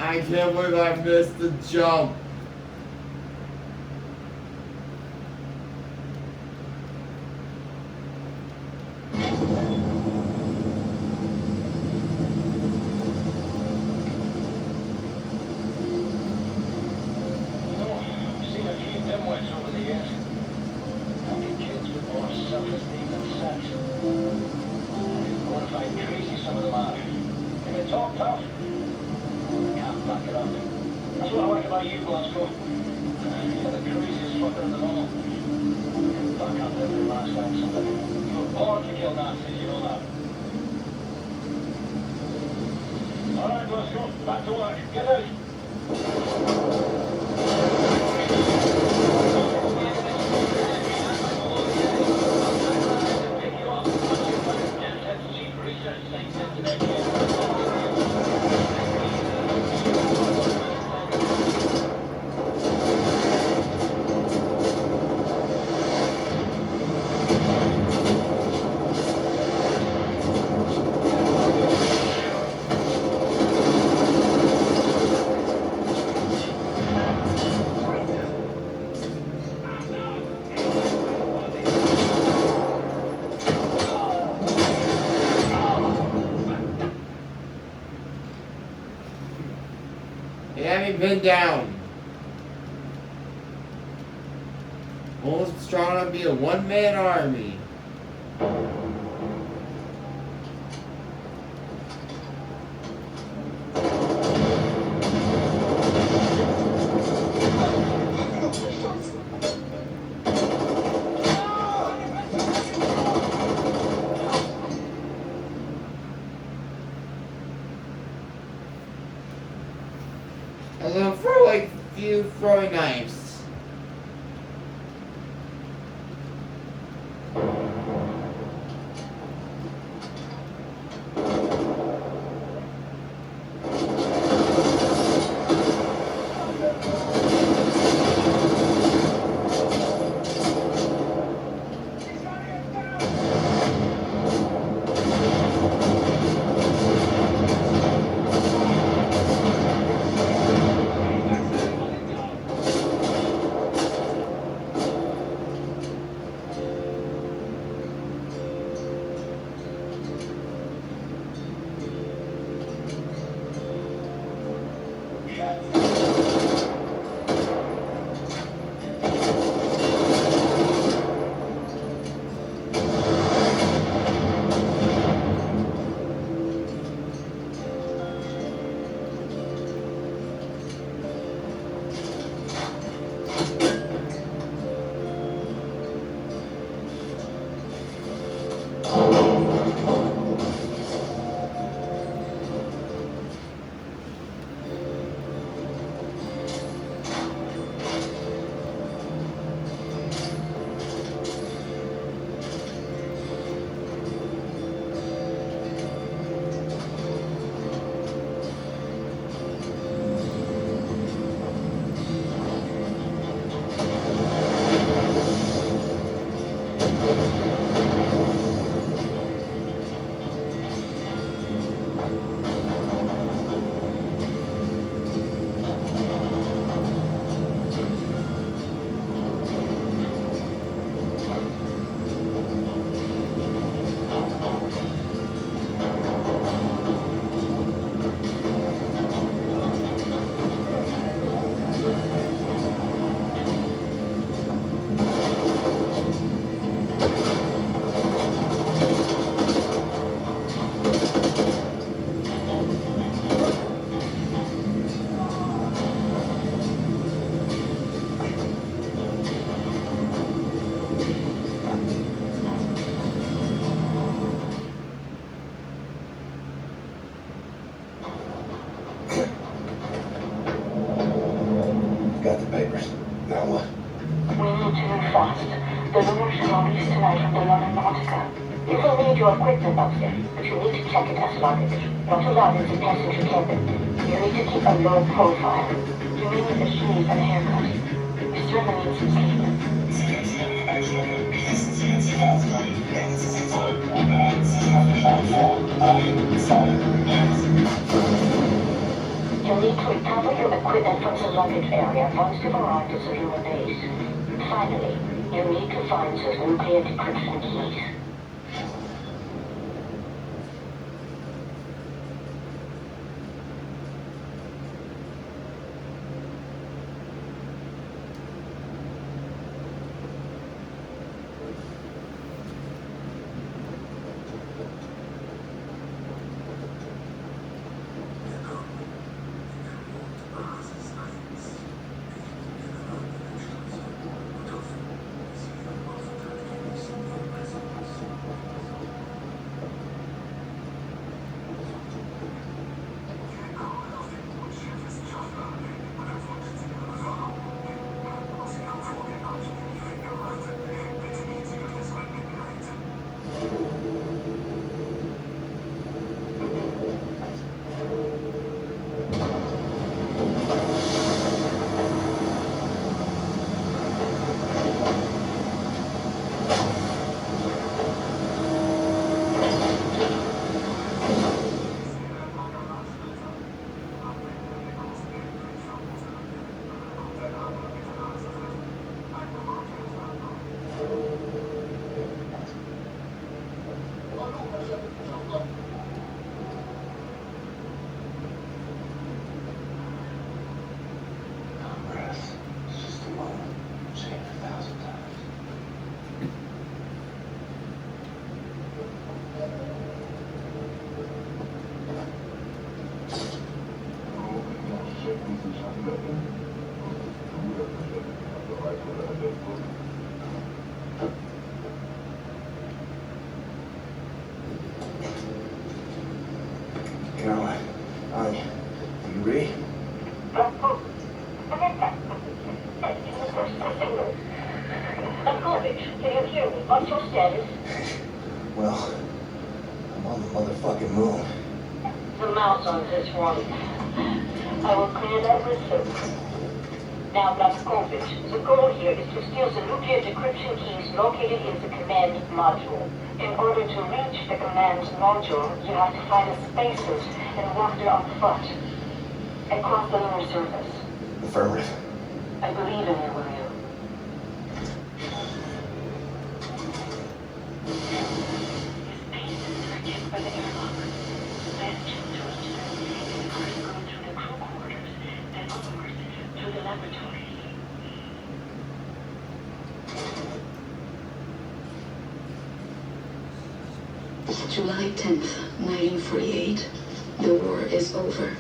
I can't believe I missed the jump. They haven't been down. Almost strong enough to be a one-man army. And then throw like a few throwing knives. Got the papers. Now what? We need to move fast. The lunar should release tonight from the London Nautica. You will need your equipment up there, but you need to check it as luggage. Not allowed in the passenger cabin. You need to keep a low profile. You may need a shave and a haircut. You certainly need some sleep. You'll need to recover your equipment from the luggage area once you've arrived at the lunar base. Finally, you need to find those nuclear decryption keys. Caroline, are you ready? Garbage, can you hear me? What's your status? Well, I'm on the motherfucking moon. The mouse on this one. I will clear that research. Now, Blazkowicz, the goal here is to steal the nuclear decryption keys located in the command module. In order to reach the command module, you have to find the spaces and walk there on foot. Across the lunar surface. Affirmative. I believe in you, William. By the airlock. I have checked to reach them. First go through the crew quarters, then laboratories. July 10th, 1948. The war is over.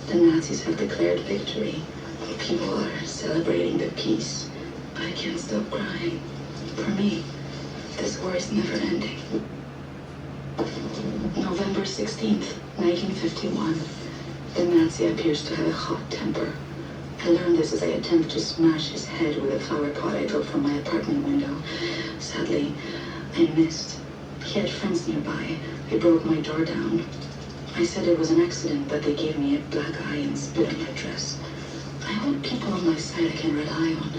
The Nazis have declared victory. People are celebrating the peace. I can't stop crying. For me, this war is never ending. November 16th, 1951. The Nazi appears to have a hot temper. I learned this as I attempt to smash his head with a flower pot I dropped from my apartment window. Sadly, I missed. He had friends nearby. They broke my door down. I said it was an accident, but they gave me a black eye and spit on my dress. I want people on my side I can rely on.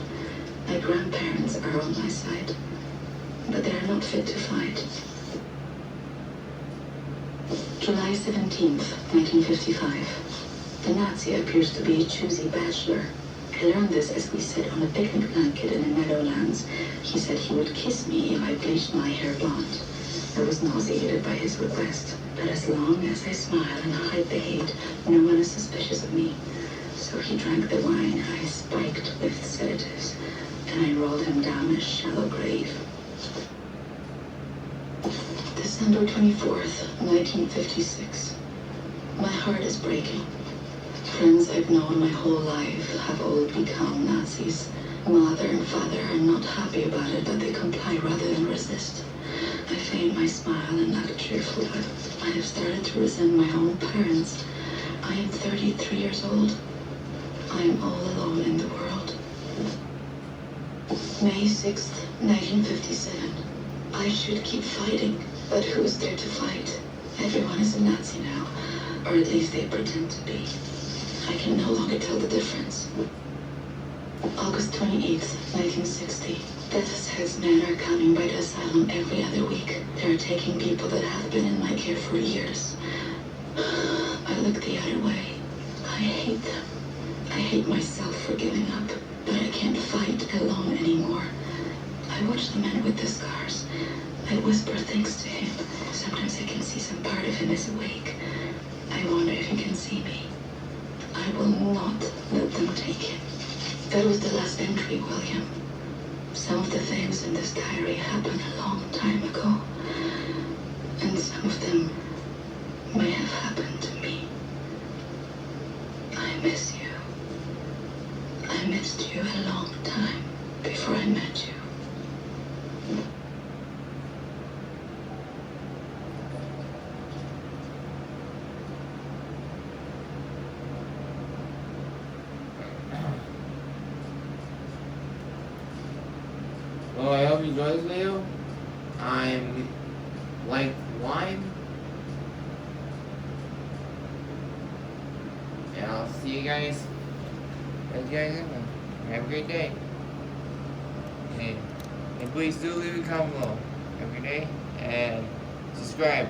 My grandparents are on my side, but they are not fit to fight. July 17th, 1955. The Nazi appears to be a choosy bachelor. I learned this as we sat on a picnic blanket in the meadowlands. He said he would kiss me if I bleached my hair blonde. I was nauseated by his request, but as long as I smile and hide the hate, no one is suspicious of me. So he drank the wine I spiked with sedatives, and I rolled him down a shallow grave. December 24th, 1956. My heart is breaking. Friends I've known my whole life have all become Nazis. Mother and father are not happy about it, but they comply rather than resist. I feign my smile and act cheerful, but I have started to resent my own parents. I am 33 years old. I am all alone in the world. May 6th, 1957. I should keep fighting, but who's there to fight? Everyone is a Nazi now, or at least they pretend to be. I can no longer tell the difference. August 28th, 1960. Death's Head's men are coming by the asylum every other week. They're taking people that have been in my care for years. I look the other way. I hate them. I hate myself for giving up, but I can't fight alone anymore. I watch the man with the scars. I whisper things to him. Sometimes I can see some part of him is awake. I wonder if he can see me. I will not let them take him. That was the last entry, William. Some of the things in this diary happened a long time ago, and some of them may have happened to me. I miss you. I missed you a long time before I met you. Well, I hope you enjoyed this video. I'm like Lime. And I'll see you guys. Have a great day. And please do leave a comment below. Have a good day. And subscribe.